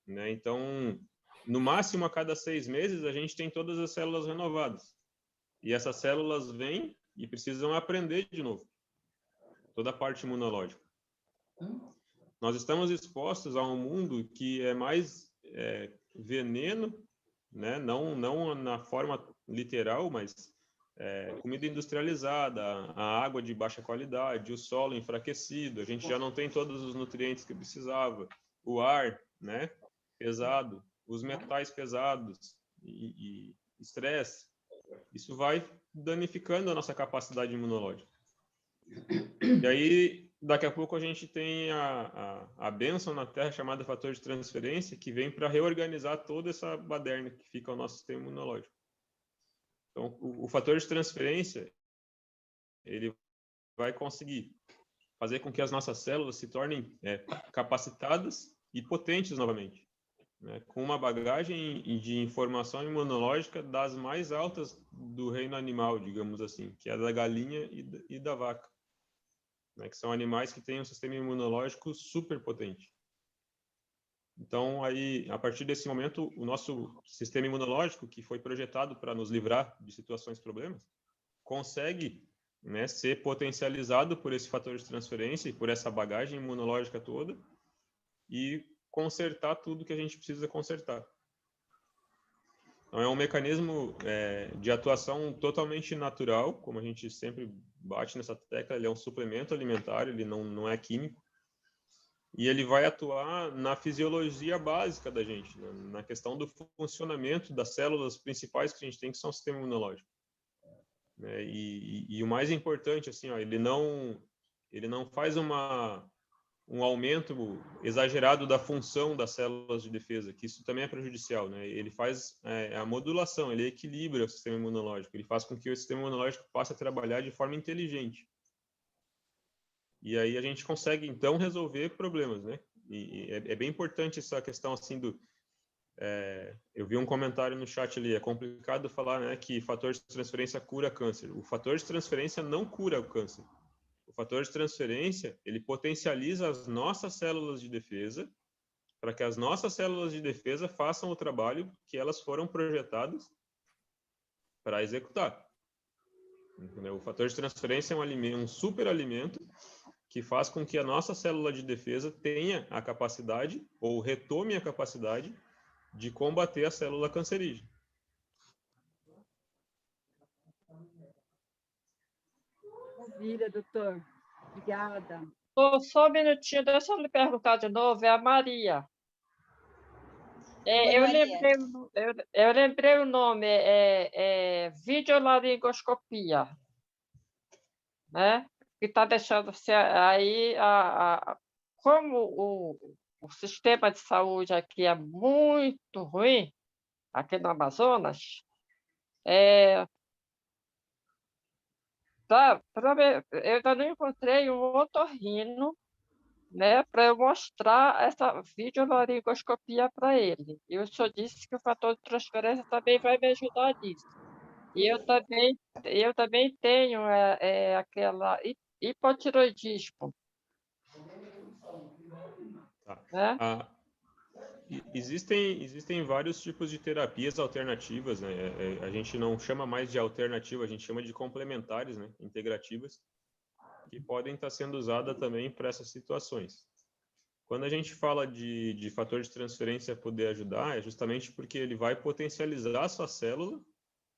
né? Então, no máximo a cada 6 meses, a gente tem todas as células renovadas. E essas células vêm e precisam aprender de novo. Toda a parte imunológica. Nós estamos expostos a um mundo que é mais veneno, né? Não na forma literal, mas comida industrializada, a água de baixa qualidade, o solo enfraquecido, a gente já não tem todos os nutrientes que precisava, o ar, né, pesado, os metais pesados, e estresse, isso vai danificando a nossa capacidade imunológica. E aí, daqui a pouco, a gente tem a bênção na Terra chamada fator de transferência, que vem para reorganizar toda essa baderna que fica ao nosso sistema imunológico. Então, o fator de transferência, ele vai conseguir fazer com que as nossas células se tornem capacitadas e potentes novamente, né? Com uma bagagem de informação imunológica das mais altas do reino animal, digamos assim, que é da galinha e da vaca, né? Que são animais que têm um sistema imunológico super potente. Então, aí, a partir desse momento, o nosso sistema imunológico, que foi projetado para nos livrar de situações problemas, consegue, né, ser potencializado por esse fator de transferência e por essa bagagem imunológica toda e consertar tudo que a gente precisa consertar. Então, é um mecanismo de atuação totalmente natural, como a gente sempre bate nessa tecla, ele é um suplemento alimentar, ele não é químico, e ele vai atuar na fisiologia básica da gente, na questão do funcionamento das células principais que a gente tem, que são o sistema imunológico. E o mais importante, assim, ó, ele não faz um aumento exagerado da função das células de defesa, que isso também é prejudicial, né? Ele faz a modulação, ele equilibra o sistema imunológico, ele faz com que o sistema imunológico passe a trabalhar de forma inteligente. E aí a gente consegue, então, resolver problemas, né? E é bem importante essa questão, assim, eu vi um comentário no chat ali, é complicado falar, né, que fator de transferência cura câncer. O fator de transferência não cura o câncer. O fator de transferência, ele potencializa as nossas células de defesa para que as nossas células de defesa façam o trabalho que elas foram projetadas para executar. Entendeu? O fator de transferência é um superalimento que faz com que a nossa célula de defesa tenha a capacidade, ou retome a capacidade, de combater a célula cancerígena. Maravilha, doutor. Obrigada. Só um minutinho, deixa eu lhe perguntar de novo, é a Maria. Oi, Eu Maria. lembrei o nome, videolaringoscopia, né? Que está deixando aí, como o sistema de saúde aqui é muito ruim, aqui no Amazonas, eu ainda não encontrei um otorrino, né, para eu mostrar essa videolaringoscopia para ele. E o senhor disse que o fator de transferência também vai me ajudar nisso. E eu também tenho aquela hipotiroidismo. Tá. Né? Existem vários tipos de terapias alternativas, né? A gente não chama mais de alternativa, a gente chama de complementares, né? Integrativas, que podem estar sendo usadas também para essas situações. Quando a gente fala de fator de transferência poder ajudar, é justamente porque ele vai potencializar a sua célula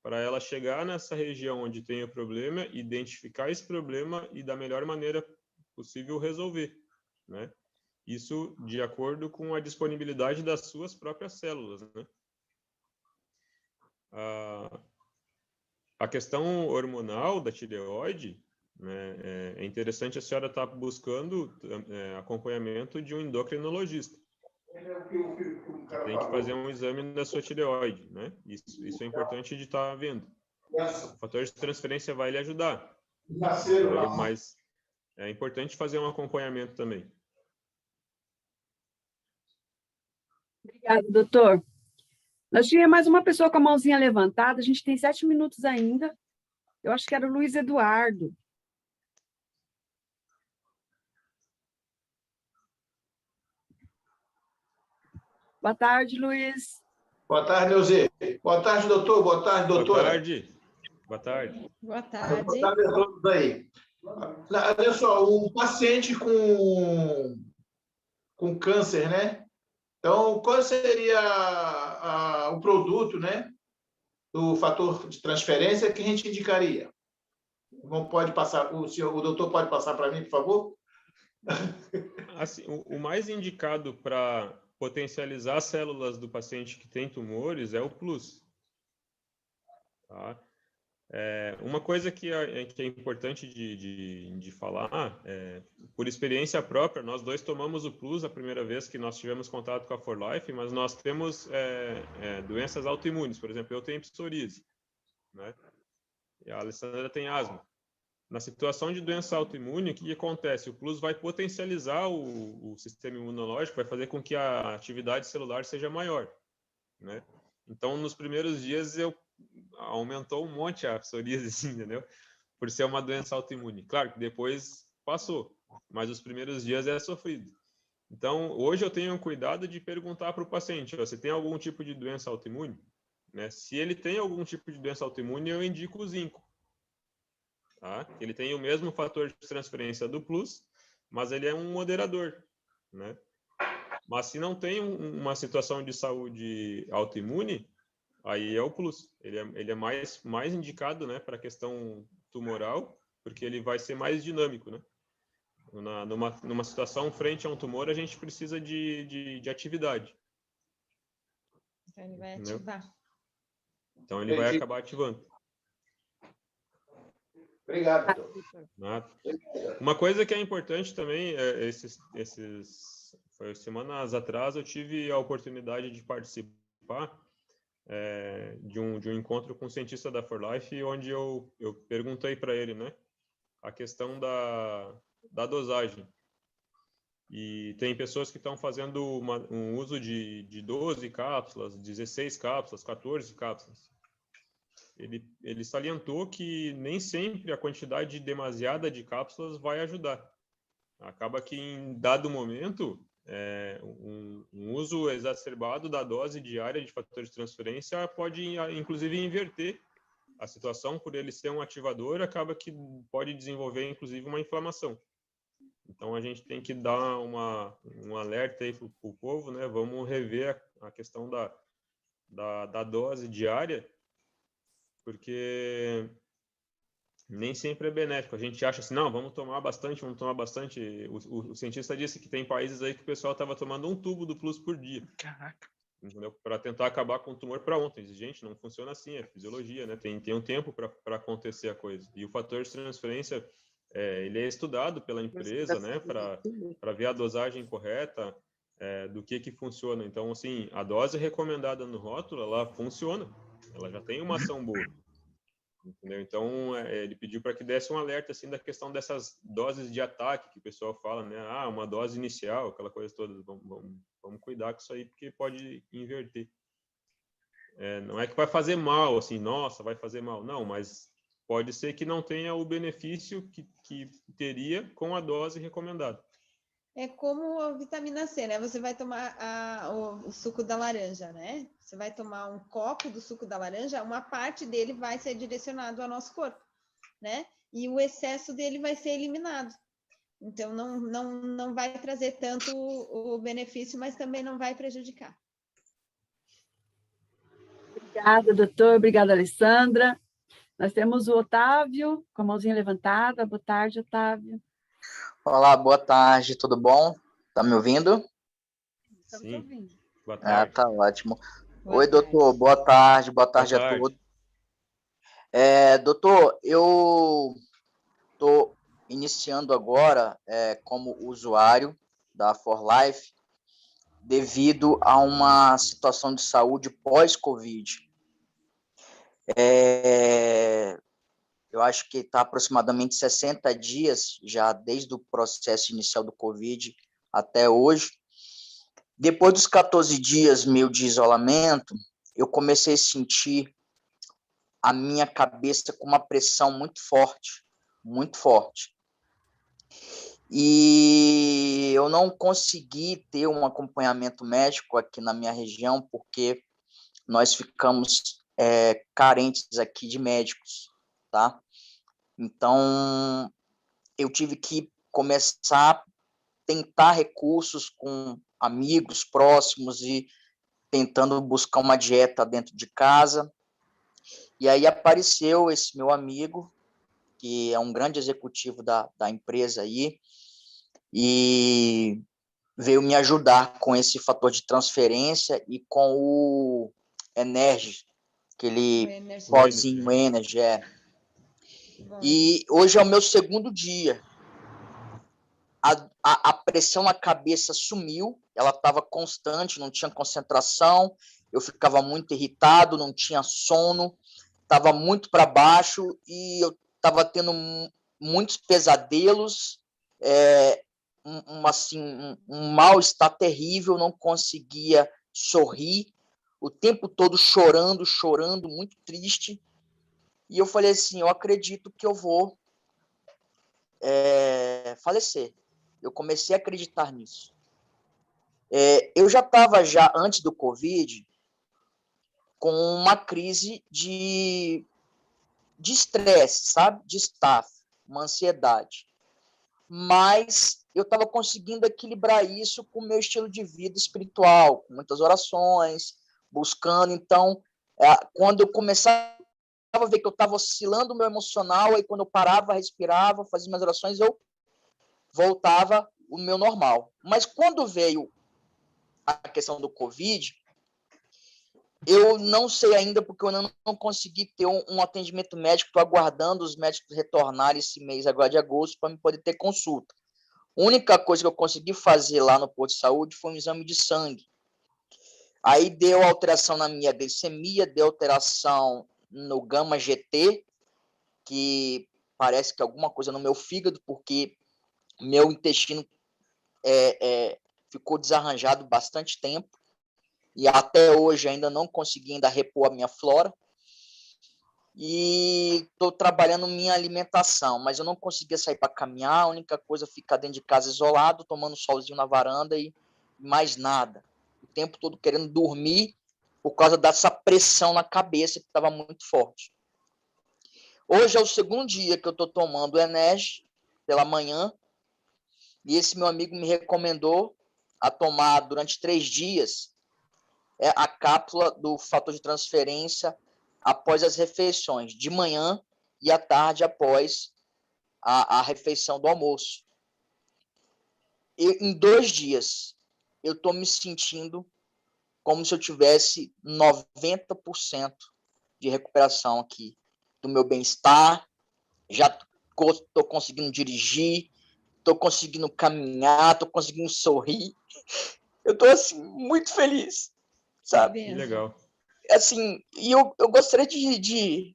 para ela chegar nessa região onde tem o problema, identificar esse problema e da melhor maneira possível resolver, né? Isso de acordo com a disponibilidade das suas próprias células, né? A questão hormonal da tireoide, né, é interessante a senhora estar buscando acompanhamento de um endocrinologista. Tem que fazer um exame da sua tireoide, né? Isso é importante de estar vendo. O fator de transferência vai lhe ajudar, mas é importante fazer um acompanhamento também. Obrigada, doutor. Nós tínhamos mais uma pessoa com a mãozinha levantada, a gente tem 7 minutos ainda. Eu acho que era o Luiz Eduardo. Boa tarde, Luiz. Boa tarde, Neuze. Boa tarde, doutor. Boa tarde, doutora. Boa tarde. Boa tarde. Boa tarde. Boa tarde a todos aí. Olha só, um paciente com câncer, né? Então, qual seria o produto, né, do fator de transferência que a gente indicaria? Pode passar, o doutor pode passar para mim, por favor? Assim, o mais indicado para potencializar as células do paciente que tem tumores é o Plus, tá? Uma coisa que é importante de falar, por experiência própria, nós dois tomamos o Plus a primeira vez que nós tivemos contato com a For Life, mas nós temos doenças autoimunes. Por exemplo, eu tenho psoríase, né? E a Alessandra tem asma. Na situação de doença autoimune, o que acontece? O Plus vai potencializar o sistema imunológico, vai fazer com que a atividade celular seja maior, né? Então, nos primeiros dias, aumentou um monte a psoríase, assim, entendeu? Por ser uma doença autoimune. Claro que depois passou, mas os primeiros dias é sofrido. Então, hoje eu tenho cuidado de perguntar para o paciente, você tem algum tipo de doença autoimune? Né? Se ele tem algum tipo de doença autoimune, eu indico o zinco. Tá? Ele tem o mesmo fator de transferência do Plus, mas ele é um moderador, né? Mas se não tem uma situação de saúde autoimune, aí é o Plus. Ele é mais indicado, né, para a questão tumoral, porque ele vai ser mais dinâmico, né? Numa situação frente a um tumor, a gente precisa de atividade. Então, ele vai Entendeu? ativar. Então, ele vai acabar ativando. Obrigado, doutor. Uma coisa que é importante também, semanas atrás, eu tive a oportunidade de participar de um encontro com um cientista da For Life, onde eu perguntei para ele, né, a questão da dosagem. E tem pessoas que estão fazendo um uso de 12 cápsulas, 16 cápsulas, 14 cápsulas. Ele salientou que nem sempre a quantidade demasiada de cápsulas vai ajudar. Acaba que, em dado momento, um uso exacerbado da dose diária de fator de transferência pode, inclusive, inverter a situação. Por ele ser um ativador, acaba que pode desenvolver, inclusive, uma inflamação. Então, a gente tem que dar um alerta aí para o povo, né? Vamos rever a questão da dose diária, porque nem sempre é benéfico. A gente acha assim, não, vamos tomar bastante. O cientista disse que tem países aí que o pessoal estava tomando um tubo do Plus por dia. Caraca. Para tentar acabar com o tumor para ontem. Gente, não funciona assim, é fisiologia, né? Tem um tempo para acontecer a coisa. E o fator de transferência, ele é estudado pela empresa, né? Para ver a dosagem correta do que funciona. Então, assim, a dose recomendada no rótulo, ela funciona. Ela já tem uma ação boa. Entendeu? Então, ele pediu para que desse um alerta assim, da questão dessas doses de ataque que o pessoal fala, né? Ah, uma dose inicial, aquela coisa toda. Vamos cuidar com isso aí, porque pode inverter. Não é que vai fazer mal, assim, nossa, vai fazer mal. Não, mas pode ser que não tenha o benefício que teria com a dose recomendada. É como a vitamina C, né? Você vai tomar o suco da laranja, né? Você vai tomar um copo do suco da laranja, uma parte dele vai ser direcionado ao nosso corpo, né? E o excesso dele vai ser eliminado. Então, não vai trazer tanto o benefício, mas também não vai prejudicar. Obrigada, doutor. Obrigada, Alessandra. Nós temos o Otávio, com a mãozinha levantada. Boa tarde, Otávio. Olá, boa tarde, tudo bom? Tá me ouvindo? Estamos Sim. ouvindo. Boa tarde. Tá ótimo. Boa Oi, tarde. doutor, boa tarde a todos. Doutor, eu estou iniciando agora como usuário da For Life devido a uma situação de saúde pós-Covid. Eu acho que está aproximadamente 60 dias já desde o processo inicial do Covid até hoje. Depois dos 14 dias meu de isolamento, eu comecei a sentir a minha cabeça com uma pressão muito forte, muito forte. E eu não consegui ter um acompanhamento médico aqui na minha região, porque nós ficamos carentes aqui de médicos, tá? Então, eu tive que começar a tentar recursos com amigos próximos e tentando buscar uma dieta dentro de casa. E aí apareceu esse meu amigo, que é um grande executivo da empresa aí, e veio me ajudar com esse fator de transferência e com o Energy, aquele Energy. pozinho Energy, Bom. E hoje é o meu segundo dia. A pressão na cabeça sumiu, ela estava constante, não tinha concentração, eu ficava muito irritado, não tinha sono, estava muito para baixo e eu estava tendo muitos pesadelos, um mal-estar terrível, não conseguia sorrir, o tempo todo chorando, muito triste. E eu falei assim, eu acredito que eu vou falecer. Eu comecei a acreditar nisso. Eu já estava, antes do Covid, com uma crise de estresse, sabe? De staff, uma ansiedade. Mas eu estava conseguindo equilibrar isso com o meu estilo de vida espiritual, com muitas orações, buscando. Então, quando eu começava a ver que eu estava oscilando o meu emocional, aí quando eu parava, respirava, fazia minhas orações, eu voltava o meu normal. Mas quando veio a questão do Covid, eu não sei ainda, porque eu não consegui ter um atendimento médico. Estou aguardando os médicos retornarem esse mês, agora de agosto, para me poder ter consulta. A única coisa que eu consegui fazer lá no posto de saúde foi um exame de sangue. Aí deu alteração na minha glicemia, deu alteração no gama GT, que parece que alguma coisa no meu fígado, porque meu intestino ficou desarranjado bastante tempo. E até hoje ainda não consegui repor a minha flora. E estou trabalhando minha alimentação, mas eu não conseguia sair para caminhar, a única coisa é ficar dentro de casa isolado, tomando solzinho na varanda e mais nada. O tempo todo querendo dormir por causa dessa pressão na cabeça que estava muito forte. Hoje é o segundo dia que eu estou tomando o Energy pela manhã, e esse meu amigo me recomendou a tomar durante 3 dias a cápsula do fator de transferência após as refeições, de manhã e à tarde após a refeição do almoço. Em 2 dias, eu estou me sentindo como se eu tivesse 90% de recuperação aqui do meu bem-estar, já estou conseguindo dirigir, estou conseguindo caminhar, estou conseguindo sorrir. Eu estou assim, muito feliz, sabe? Que legal. Assim, e eu gostaria de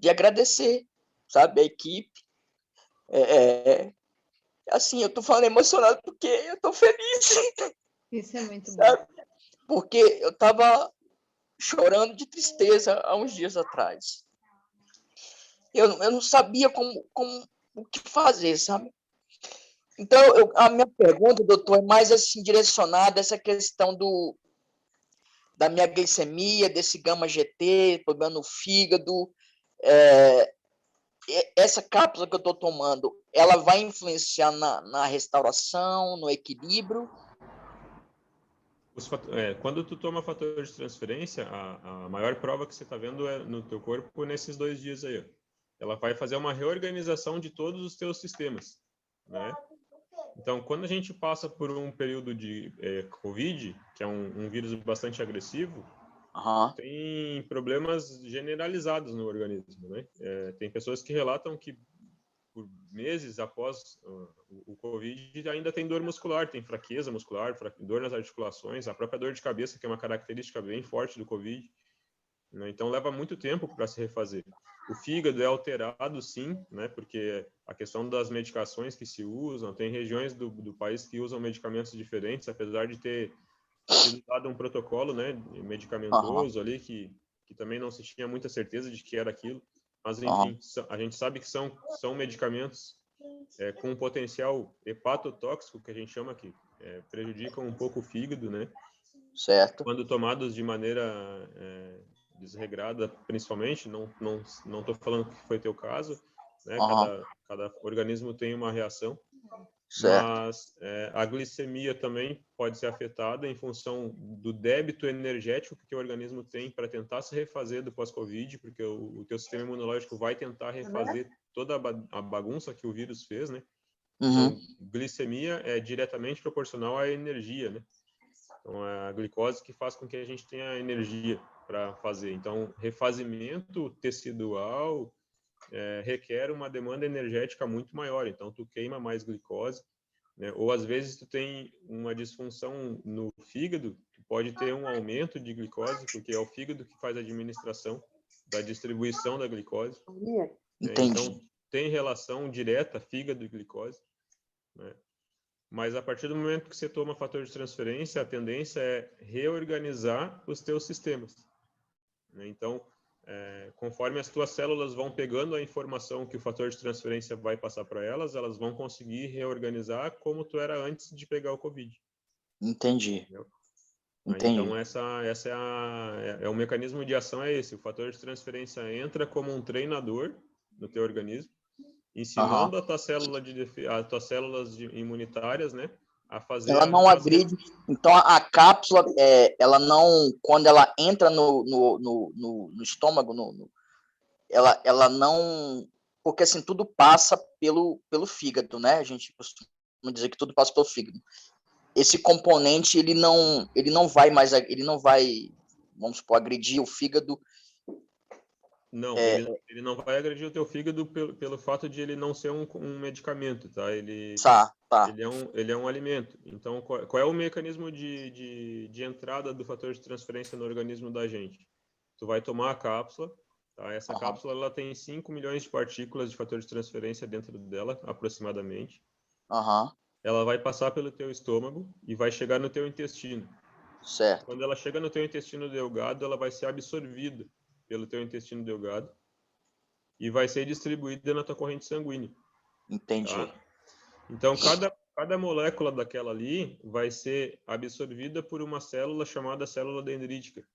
agradecer, sabe, a equipe. Assim, eu tô falando emocionado porque eu tô feliz. Isso é muito sabe? bom. Porque eu tava chorando de tristeza há uns dias atrás. Eu não sabia o que fazer, sabe? Então, a minha pergunta, doutor, é mais assim, direcionada a essa questão da minha glicemia, desse gama GT, problema no fígado. Essa cápsula que eu estou tomando, ela vai influenciar na restauração, no equilíbrio? Quando tu toma fator de transferência, a maior prova que você está vendo no teu corpo nesses 2 dias aí. Ó. Ela vai fazer uma reorganização de todos os teus sistemas, né? Então, quando a gente passa por um período de Covid, que é um vírus bastante agressivo, tem problemas generalizados no organismo, né? Tem pessoas que relatam que por meses após o Covid ainda tem dor muscular, tem fraqueza muscular, dor nas articulações, a própria dor de cabeça, que é uma característica bem forte do Covid, né? Então leva muito tempo para se refazer. O fígado é alterado, sim, né? Porque a questão das medicações que se usam, tem regiões do país que usam medicamentos diferentes, apesar de ter sido dado um protocolo, né, medicamentoso ali, que também não se tinha muita certeza de que era aquilo. Mas, enfim, a gente sabe que são medicamentos com um potencial hepatotóxico, que a gente chama aqui, prejudicam um pouco o fígado, né? Certo. Quando tomados de maneira desregrada, principalmente, não estou falando que foi teu caso, né? Cada organismo tem uma reação. Certo. Mas a glicemia também pode ser afetada em função do débito energético que o organismo tem para tentar se refazer do pós-Covid, porque o teu sistema imunológico vai tentar refazer toda a bagunça que o vírus fez, né? Então, glicemia é diretamente proporcional à energia, né? Então, é a glicose que faz com que a gente tenha energia para fazer. Então, refazimento tecidual requer uma demanda energética muito maior. Então, tu queima mais glicose, né? Ou, às vezes, tu tem uma disfunção no fígado, tu pode ter um aumento de glicose, porque é o fígado que faz a administração da distribuição da glicose. Entendi. Então, tem relação direta fígado e glicose, né? Mas a partir do momento que você toma fator de transferência, a tendência é reorganizar os teus sistemas, né? Então, conforme as tuas células vão pegando a informação que o fator de transferência vai passar para elas, elas vão conseguir reorganizar como tu era antes de pegar o COVID. Entendi. Entendeu? Entendi. Então, essa é o mecanismo de ação, é esse. O fator de transferência entra como um treinador no teu organismo, ensinando as tuas células imunitárias, né, a fazer Ela não agride. Então, a cápsula, ela não, quando ela entra no estômago, ela não, porque assim, tudo passa pelo fígado, né? A gente costuma dizer que tudo passa pelo fígado. Esse componente, ele não vai, vamos supor, agredir o fígado. Não, ele não vai agredir o teu fígado pelo fato de ele não ser um medicamento, tá? Ele é um alimento. Então, qual é o mecanismo de entrada do fator de transferência no organismo da gente? Tu vai tomar a cápsula, tá? Essa cápsula ela tem 5 milhões de partículas de fator de transferência dentro dela, aproximadamente. Ela vai passar pelo teu estômago e vai chegar no teu intestino. Certo. Quando ela chega no teu intestino delgado, ela vai ser absorvida pelo teu intestino delgado e vai ser distribuída na tua corrente sanguínea. Entendi. Tá? Então, cada molécula daquela ali vai ser absorvida por uma célula chamada célula dendrítica,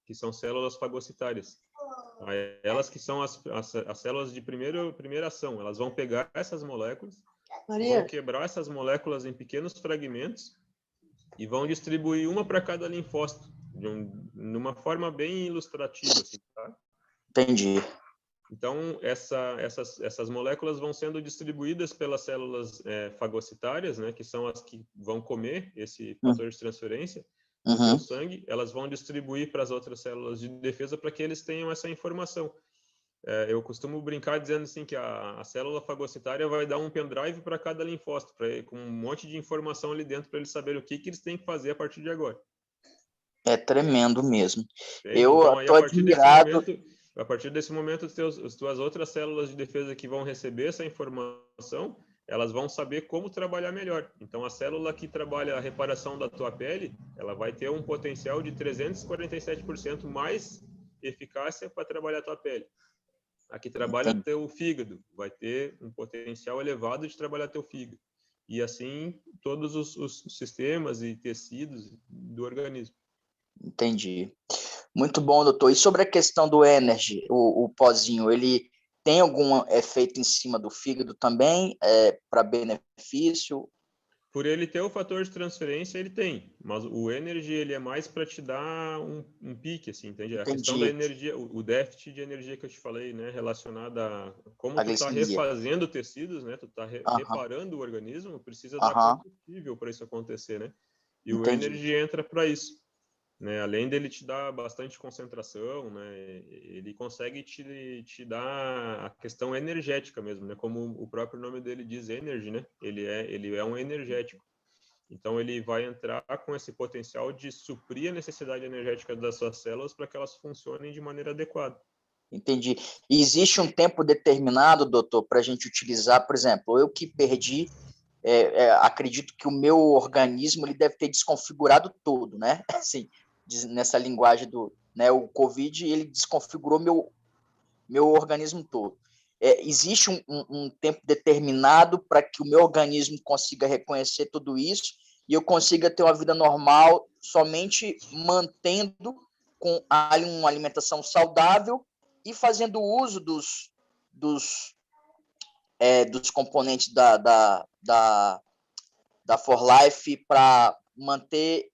que são células fagocitárias. Elas que são as células de primeira ação. Elas vão pegar essas moléculas, vão quebrar essas moléculas em pequenos fragmentos e vão distribuir uma para cada linfócito, numa forma bem ilustrativa, assim, tá? Entendi. Então, essas moléculas vão sendo distribuídas pelas células fagocitárias, né, que são as que vão comer esse fator de transferência no teu sangue. Elas vão distribuir para as outras células de defesa para que eles tenham essa informação. Eu costumo brincar dizendo assim que a célula fagocitária vai dar um pendrive para cada linfócito, com um monte de informação ali dentro para eles saberem o que eles têm que fazer a partir de agora. É tremendo mesmo. Entende? Eu então, estou admirado. A partir desse momento, as tuas outras células de defesa que vão receber essa informação, elas vão saber como trabalhar melhor. Então, a célula que trabalha a reparação da tua pele, ela vai ter um potencial de 347% mais eficácia para trabalhar a tua pele. A que trabalha teu fígado vai ter um potencial elevado de trabalhar teu fígado. E assim, todos os sistemas e tecidos do organismo. Entendi. Muito bom, doutor. E sobre a questão do Energy, o pozinho, ele tem algum efeito em cima do fígado também, para benefício? Por ele ter o fator de transferência, ele tem. Mas o Energy, ele é mais para te dar um pique, assim, entende? A questão da energia, o déficit de energia que eu te falei, né, relacionada a como tu está refazendo tecidos, né, tu está reparando o organismo, precisa dar combustível para isso acontecer, né? E o Energy entra para isso. Né, além dele te dar bastante concentração, né, ele consegue te dar a questão energética mesmo, né, como o próprio nome dele diz, energy, né, ele é um energético. Então, ele vai entrar com esse potencial de suprir a necessidade energética das suas células para que elas funcionem de maneira adequada. Entendi. E existe um tempo determinado, doutor, para a gente utilizar, por exemplo, eu que perdi, acredito que o meu organismo ele deve ter desconfigurado todo, né, assim, nessa linguagem né, o COVID, ele desconfigurou meu organismo todo. Existe um tempo determinado para que o meu organismo consiga reconhecer tudo isso e eu consiga ter uma vida normal somente mantendo com uma alimentação saudável e fazendo uso dos componentes da For Life para manter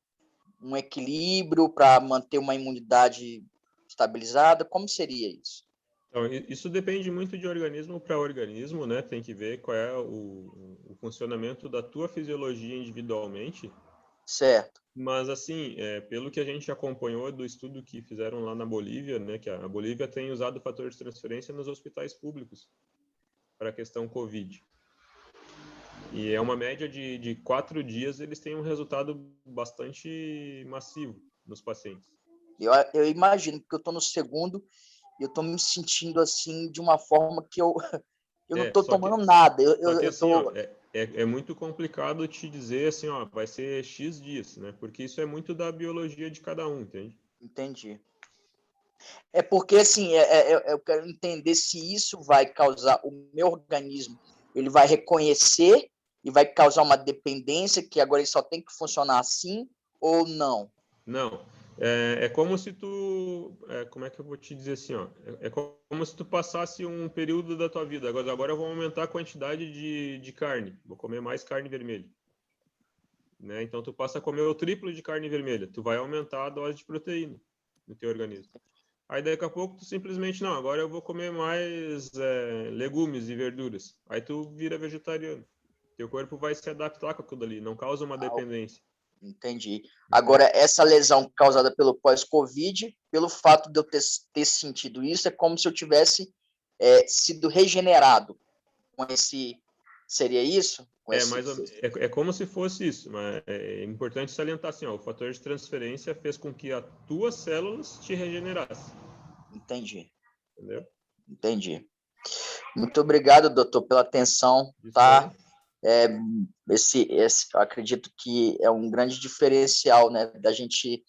um equilíbrio, para manter uma imunidade estabilizada? Como seria isso? Então, isso depende muito de organismo para organismo, né? Tem que ver qual é o funcionamento da tua fisiologia individualmente. Certo. Mas, assim, pelo que a gente acompanhou do estudo que fizeram lá na Bolívia, né, que a Bolívia tem usado o fator de transferência nos hospitais públicos para a questão COVID. E é uma média de 4 dias, eles têm um resultado bastante massivo nos pacientes. Eu imagino, porque eu estou no segundo e eu estou me sentindo assim de uma forma que eu não estou tomando nada. Assim, ó, é muito complicado te dizer assim, ó, vai ser X dias, né? Porque isso é muito da biologia de cada um, entende? Entendi. É porque, assim, eu quero entender se isso vai causar, o meu organismo, ele vai reconhecer e vai causar uma dependência que agora ele só tem que funcionar assim ou não? Não. É como se tu... como é que eu vou te dizer assim, ó? É como se tu passasse um período da tua vida. Agora eu vou aumentar a quantidade de carne. Vou comer mais carne vermelha. Né? Então, tu passa a comer o triplo de carne vermelha. Tu vai aumentar a dose de proteína no teu organismo. Aí, daqui a pouco, tu simplesmente, não, agora eu vou comer mais legumes e verduras. Aí tu vira vegetariano. Teu corpo vai se adaptar com aquilo ali. Não causa uma dependência. Entendi. Agora, essa lesão causada pelo pós-Covid, pelo fato de eu ter sentido isso, é como se eu tivesse sido regenerado com esse... Seria isso? É como se fosse isso, mas é importante salientar assim, ó, o fator de transferência fez com que as tuas células te regenerassem. Entendi. Entendeu? Entendi. Muito obrigado, doutor, pela atenção, tá? Eu acredito que é um grande diferencial, né, da gente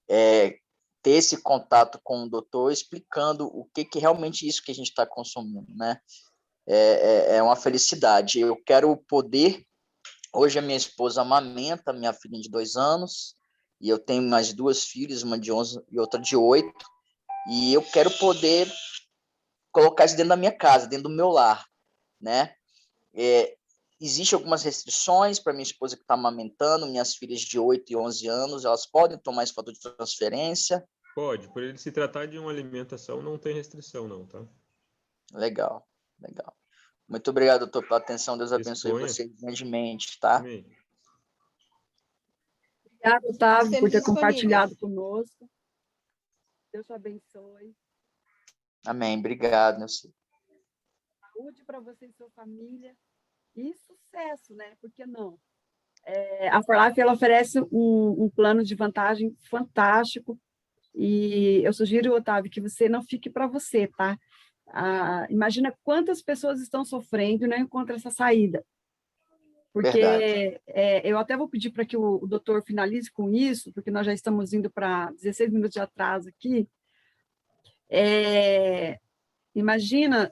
ter esse contato com o doutor explicando o que realmente isso que a gente está consumindo, né? É uma felicidade. Eu quero poder... Hoje a minha esposa amamenta minha filha de 2 anos e eu tenho mais 2 filhas, uma de 11 e outra de 8, e eu quero poder colocar isso dentro da minha casa, dentro do meu lar, né? Existem algumas restrições para minha esposa que está amamentando, minhas filhas de 8 e 11 anos, elas podem tomar esse fator de transferência? Pode, por ele se tratar de uma alimentação, não tem restrição não, tá? Legal, legal. Muito obrigado, doutor, pela atenção. Deus abençoe você grandemente, tá? Amém. Obrigada, Otávio, por ter Disponíveis. compartilhado conosco. Deus te abençoe. Amém. Obrigado, meu senhor. Saúde para você e sua família. E sucesso, né? Por que não? A ForLife, ela oferece um plano de vantagem fantástico. E eu sugiro, Otávio, que você não fique para você, tá? Imagina quantas pessoas estão sofrendo e não encontram essa saída. Porque eu até vou pedir para que o doutor finalize com isso, porque nós já estamos indo para 16 minutos de atraso aqui. Imagina,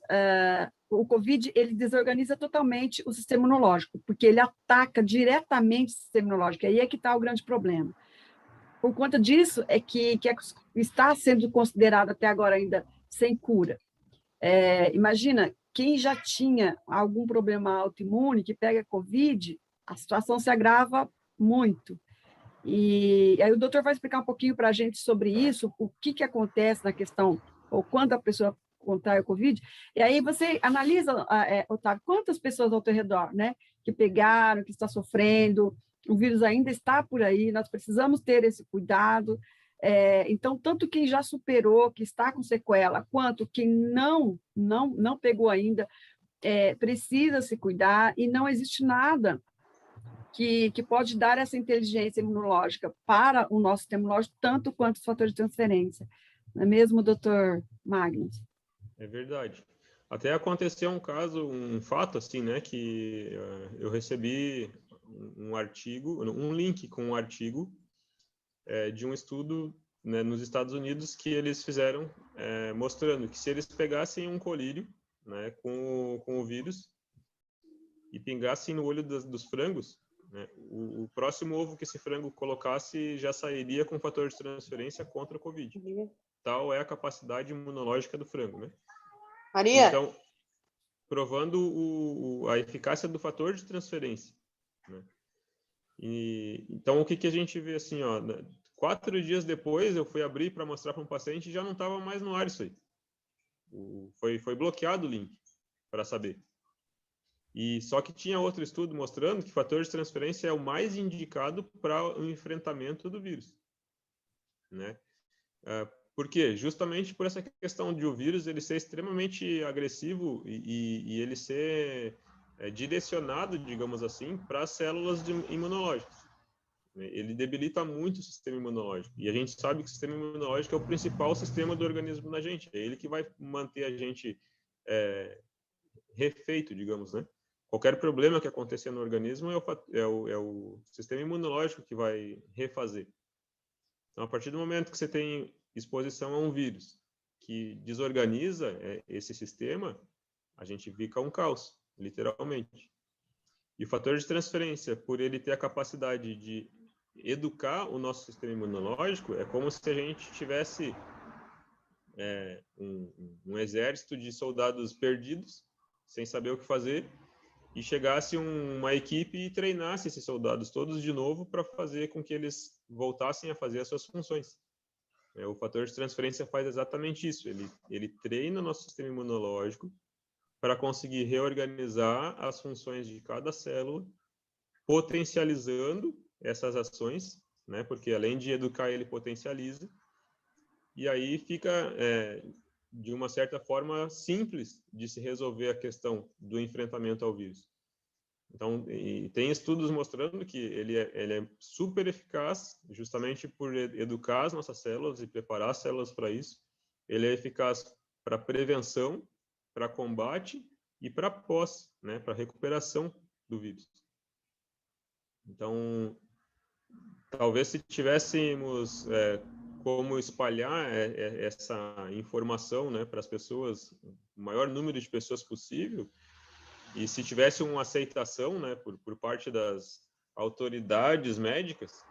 o COVID, ele desorganiza totalmente o sistema imunológico, porque ele ataca diretamente o sistema imunológico, aí é que está o grande problema. Por conta disso, é que está sendo considerado até agora ainda sem cura. Imagina, quem já tinha algum problema autoimune, que pega COVID, a situação se agrava muito. E aí o doutor vai explicar um pouquinho para a gente sobre isso, o que acontece na questão, ou quando a pessoa contrai o COVID, e aí você analisa, Otávio, quantas pessoas ao teu redor, né, que pegaram, que está sofrendo, o vírus ainda está por aí, nós precisamos ter esse cuidado. Então, tanto quem já superou, que está com sequela, quanto quem não pegou ainda, precisa se cuidar, e não existe nada que pode dar essa inteligência imunológica para o nosso sistema imunológico, tanto quanto os fatores de transferência. Não é mesmo, doutor Magnus? É verdade. Até aconteceu um fato assim, né, que eu recebi um artigo, um link com um artigo de um estudo, né, nos Estados Unidos, que eles fizeram mostrando que se eles pegassem um colírio, né, com o vírus e pingassem no olho dos frangos, né, o próximo ovo que esse frango colocasse já sairia com fator de transferência contra o COVID. Tal é a capacidade imunológica do frango, né? Maria? Então, provando a eficácia do fator de transferência, né? Então, o que a gente vê assim, ó, 4 dias depois, eu fui abrir para mostrar para um paciente e já não estava mais no ar isso aí. Foi bloqueado o link para saber. E só que tinha outro estudo mostrando que fator de transferência é o mais indicado para o enfrentamento do vírus, né? Por quê? Justamente por essa questão de o vírus ele ser extremamente agressivo e ele ser direcionado, digamos assim, para as células imunológicas. Ele debilita muito o sistema imunológico. E a gente sabe que o sistema imunológico é o principal sistema do organismo na gente. É ele que vai manter a gente refeito, digamos, né? Qualquer problema que acontecer no organismo é o sistema imunológico que vai refazer. Então, a partir do momento que você tem exposição a um vírus que desorganiza esse sistema, a gente fica um caos, literalmente. E o fator de transferência, por ele ter a capacidade de educar o nosso sistema imunológico, é como se a gente tivesse um exército de soldados perdidos, sem saber o que fazer, e chegasse uma equipe e treinasse esses soldados todos de novo para fazer com que eles voltassem a fazer as suas funções. O fator de transferência faz exatamente isso. Ele treina o nosso sistema imunológico para conseguir reorganizar as funções de cada célula, potencializando essas ações, né? Porque além de educar, ele potencializa. E aí fica, de uma certa forma, simples de se resolver a questão do enfrentamento ao vírus. Então, tem estudos mostrando que ele é super eficaz, justamente por educar as nossas células e preparar as células para isso. Ele é eficaz para prevenção, para combate e para pós, né, para recuperação do vírus. Então, talvez se tivéssemos como espalhar essa informação, né, para as pessoas, o maior número de pessoas possível, e se tivesse uma aceitação, né, por parte das autoridades médicas,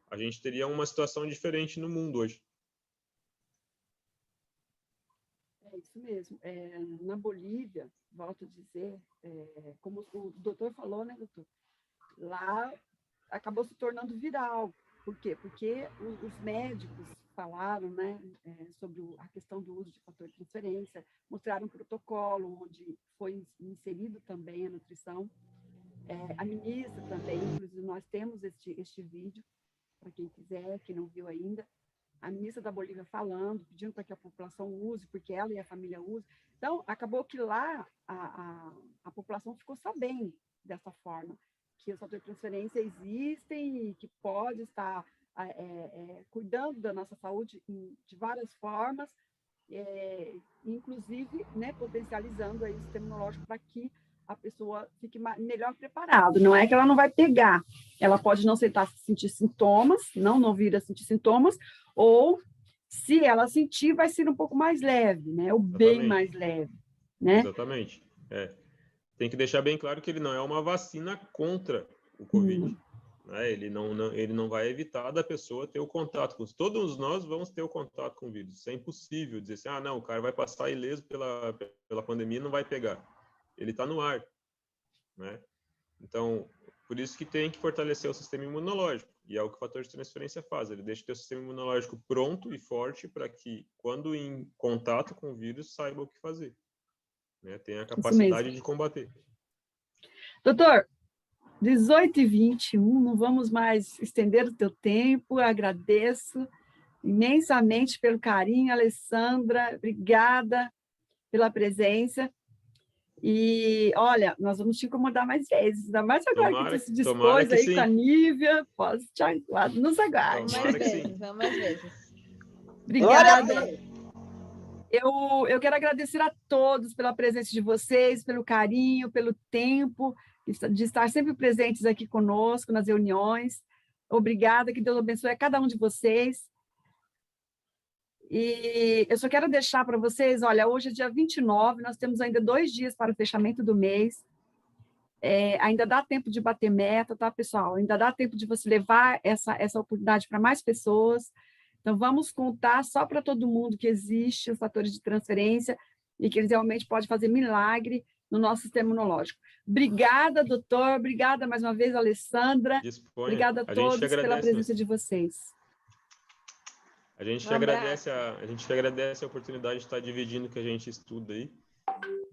a gente teria uma situação diferente no mundo hoje. É isso mesmo. Na Bolívia, volto a dizer, como o doutor falou, né, doutor? Lá acabou se tornando viral. Por quê? Porque os médicos falaram, né, sobre a questão do uso de fator de transferência, mostraram um protocolo onde foi inserido também a nutrição. A ministra também, inclusive nós temos este vídeo, para quem quiser, quem não viu ainda, a ministra da Bolívia falando, pedindo para que a população use, porque ela e a família usem. Então, acabou que lá a população ficou sabendo dessa forma, que os fatores de transferência existem e que pode estar cuidando da nossa saúde de várias formas, inclusive, né, potencializando aí o sistema imunológico para que a pessoa fique melhor preparada. Não é que ela não vai pegar, ela pode não sentir sintomas, não vir a sentir sintomas, ou se ela sentir, vai ser um pouco mais leve, né? Ou bem mais leve, né? Exatamente. Tem que deixar bem claro que ele não é uma vacina contra o Covid. Né? Ele não vai evitar da pessoa ter o contato com... Todos nós vamos ter o contato com o vírus. Isso é impossível dizer assim, não, o cara vai passar ileso pela pandemia e não vai pegar. Ele está no ar, né? Então, por isso que tem que fortalecer o sistema imunológico. E é o que o fator de transferência faz. Ele deixa o teu sistema imunológico pronto e forte para que, quando em contato com o vírus, saiba o que fazer. Né? Tenha a capacidade de combater. Doutor, 18h21, não vamos mais estender o teu tempo. Eu agradeço imensamente pelo carinho, Alessandra. Obrigada pela presença. E, olha, nós vamos te incomodar mais vezes, ainda mais agora que você se dispôs aí com a Nívia, nos aguarde. Vamos mais vezes. Obrigada. Eu quero agradecer a todos pela presença de vocês, pelo carinho, pelo tempo, de estar sempre presentes aqui conosco nas reuniões. Obrigada, que Deus abençoe a cada um de vocês. E eu só quero deixar para vocês, olha, hoje é dia 29, nós temos ainda 2 dias para o fechamento do mês. Ainda dá tempo de bater meta, tá, pessoal? Ainda dá tempo de você levar essa oportunidade para mais pessoas. Então, vamos contar só para todo mundo que existe os fatores de transferência e que eles realmente podem fazer milagre no nosso sistema imunológico. Obrigada, doutor. Obrigada mais uma vez, Alessandra. Disponha. Obrigada a todos pela presença de vocês. A gente que agradece a oportunidade de estar dividindo o que a gente estuda aí.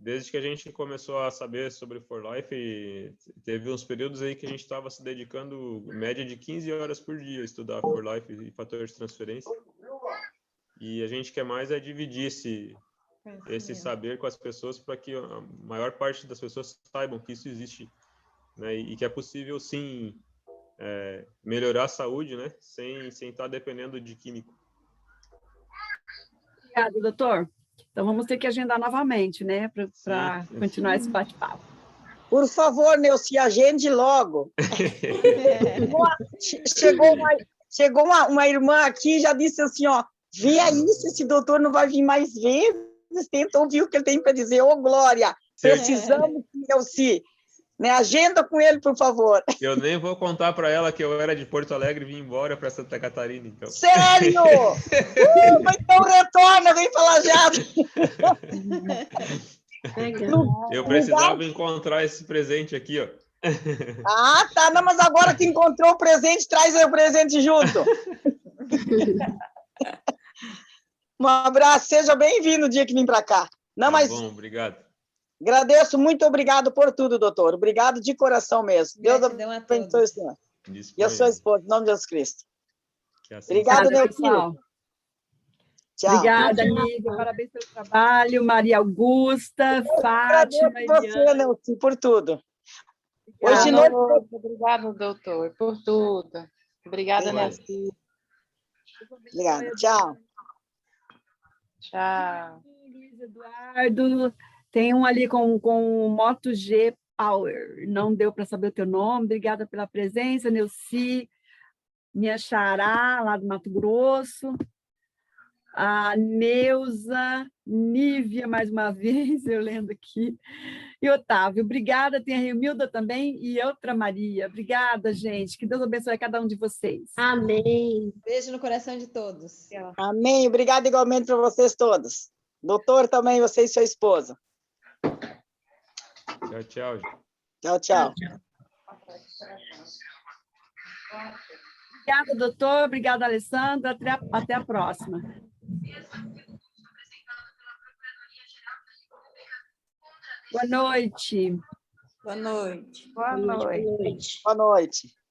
desde que a gente começou a saber sobre For Life, teve uns períodos aí que a gente estava se dedicando média de 15 horas por dia a estudar For Life e fatores de transferência. E a gente quer mais dividir esse saber com as pessoas para que a maior parte das pessoas saibam que isso existe, né? E que é possível, sim, melhorar a saúde, né? Sem estar dependendo de químico. Obrigada, doutor. Então, vamos ter que agendar novamente, né, para continuar esse bate-papo. Por favor, Neuci, agende logo. Chegou uma irmã aqui e já disse assim, ó, vê aí se esse doutor não vai vir mais vezes, tenta ouvir o que ele tem para dizer. Ô, Glória, precisamos, Neuci. Né? Agenda com ele, por favor. Eu nem vou contar para ela que eu era de Porto Alegre e vim embora para Santa Catarina, então. Sério? Mas então retorna, vem para Lajeado. Eu precisava encontrar esse presente aqui, ó. Ah, tá. Não, mas agora que encontrou o presente, traz aí o presente junto. Um abraço, seja bem-vindo no dia que vim para cá. Não, mas bom, obrigado. Agradeço, muito obrigado por tudo, doutor. Obrigado de coração mesmo. Deus abençoe o senhor. E a sua esposa, em nome de Jesus Cristo. Obrigado, meu filho. Tchau. Obrigada, amiga. Parabéns pelo trabalho. Maria Augusta, Fátima. Você, Nelson, por tudo. Hoje de noite. Obrigada, doutor, por tudo. Obrigada, Nelson. Obrigada. Tchau. Tchau. Luiz Eduardo. Tem um ali com Moto G Power. Não deu para saber o teu nome. Obrigada pela presença, Neuci. Minha xará, lá do Mato Grosso. A Neuza, Nívia, mais uma vez, eu lendo aqui. E Otávio, obrigada. Tem a Rilmilda também e outra Maria. Obrigada, gente. Que Deus abençoe a cada um de vocês. Amém. Beijo no coração de todos. Amém. Obrigada igualmente para vocês todos. Doutor também, você e sua esposa. Tchau, tchau. Tchau, tchau. Obrigada, doutor. Obrigada, Alessandra. Até a próxima. Boa noite. Boa noite. Boa noite. Boa noite.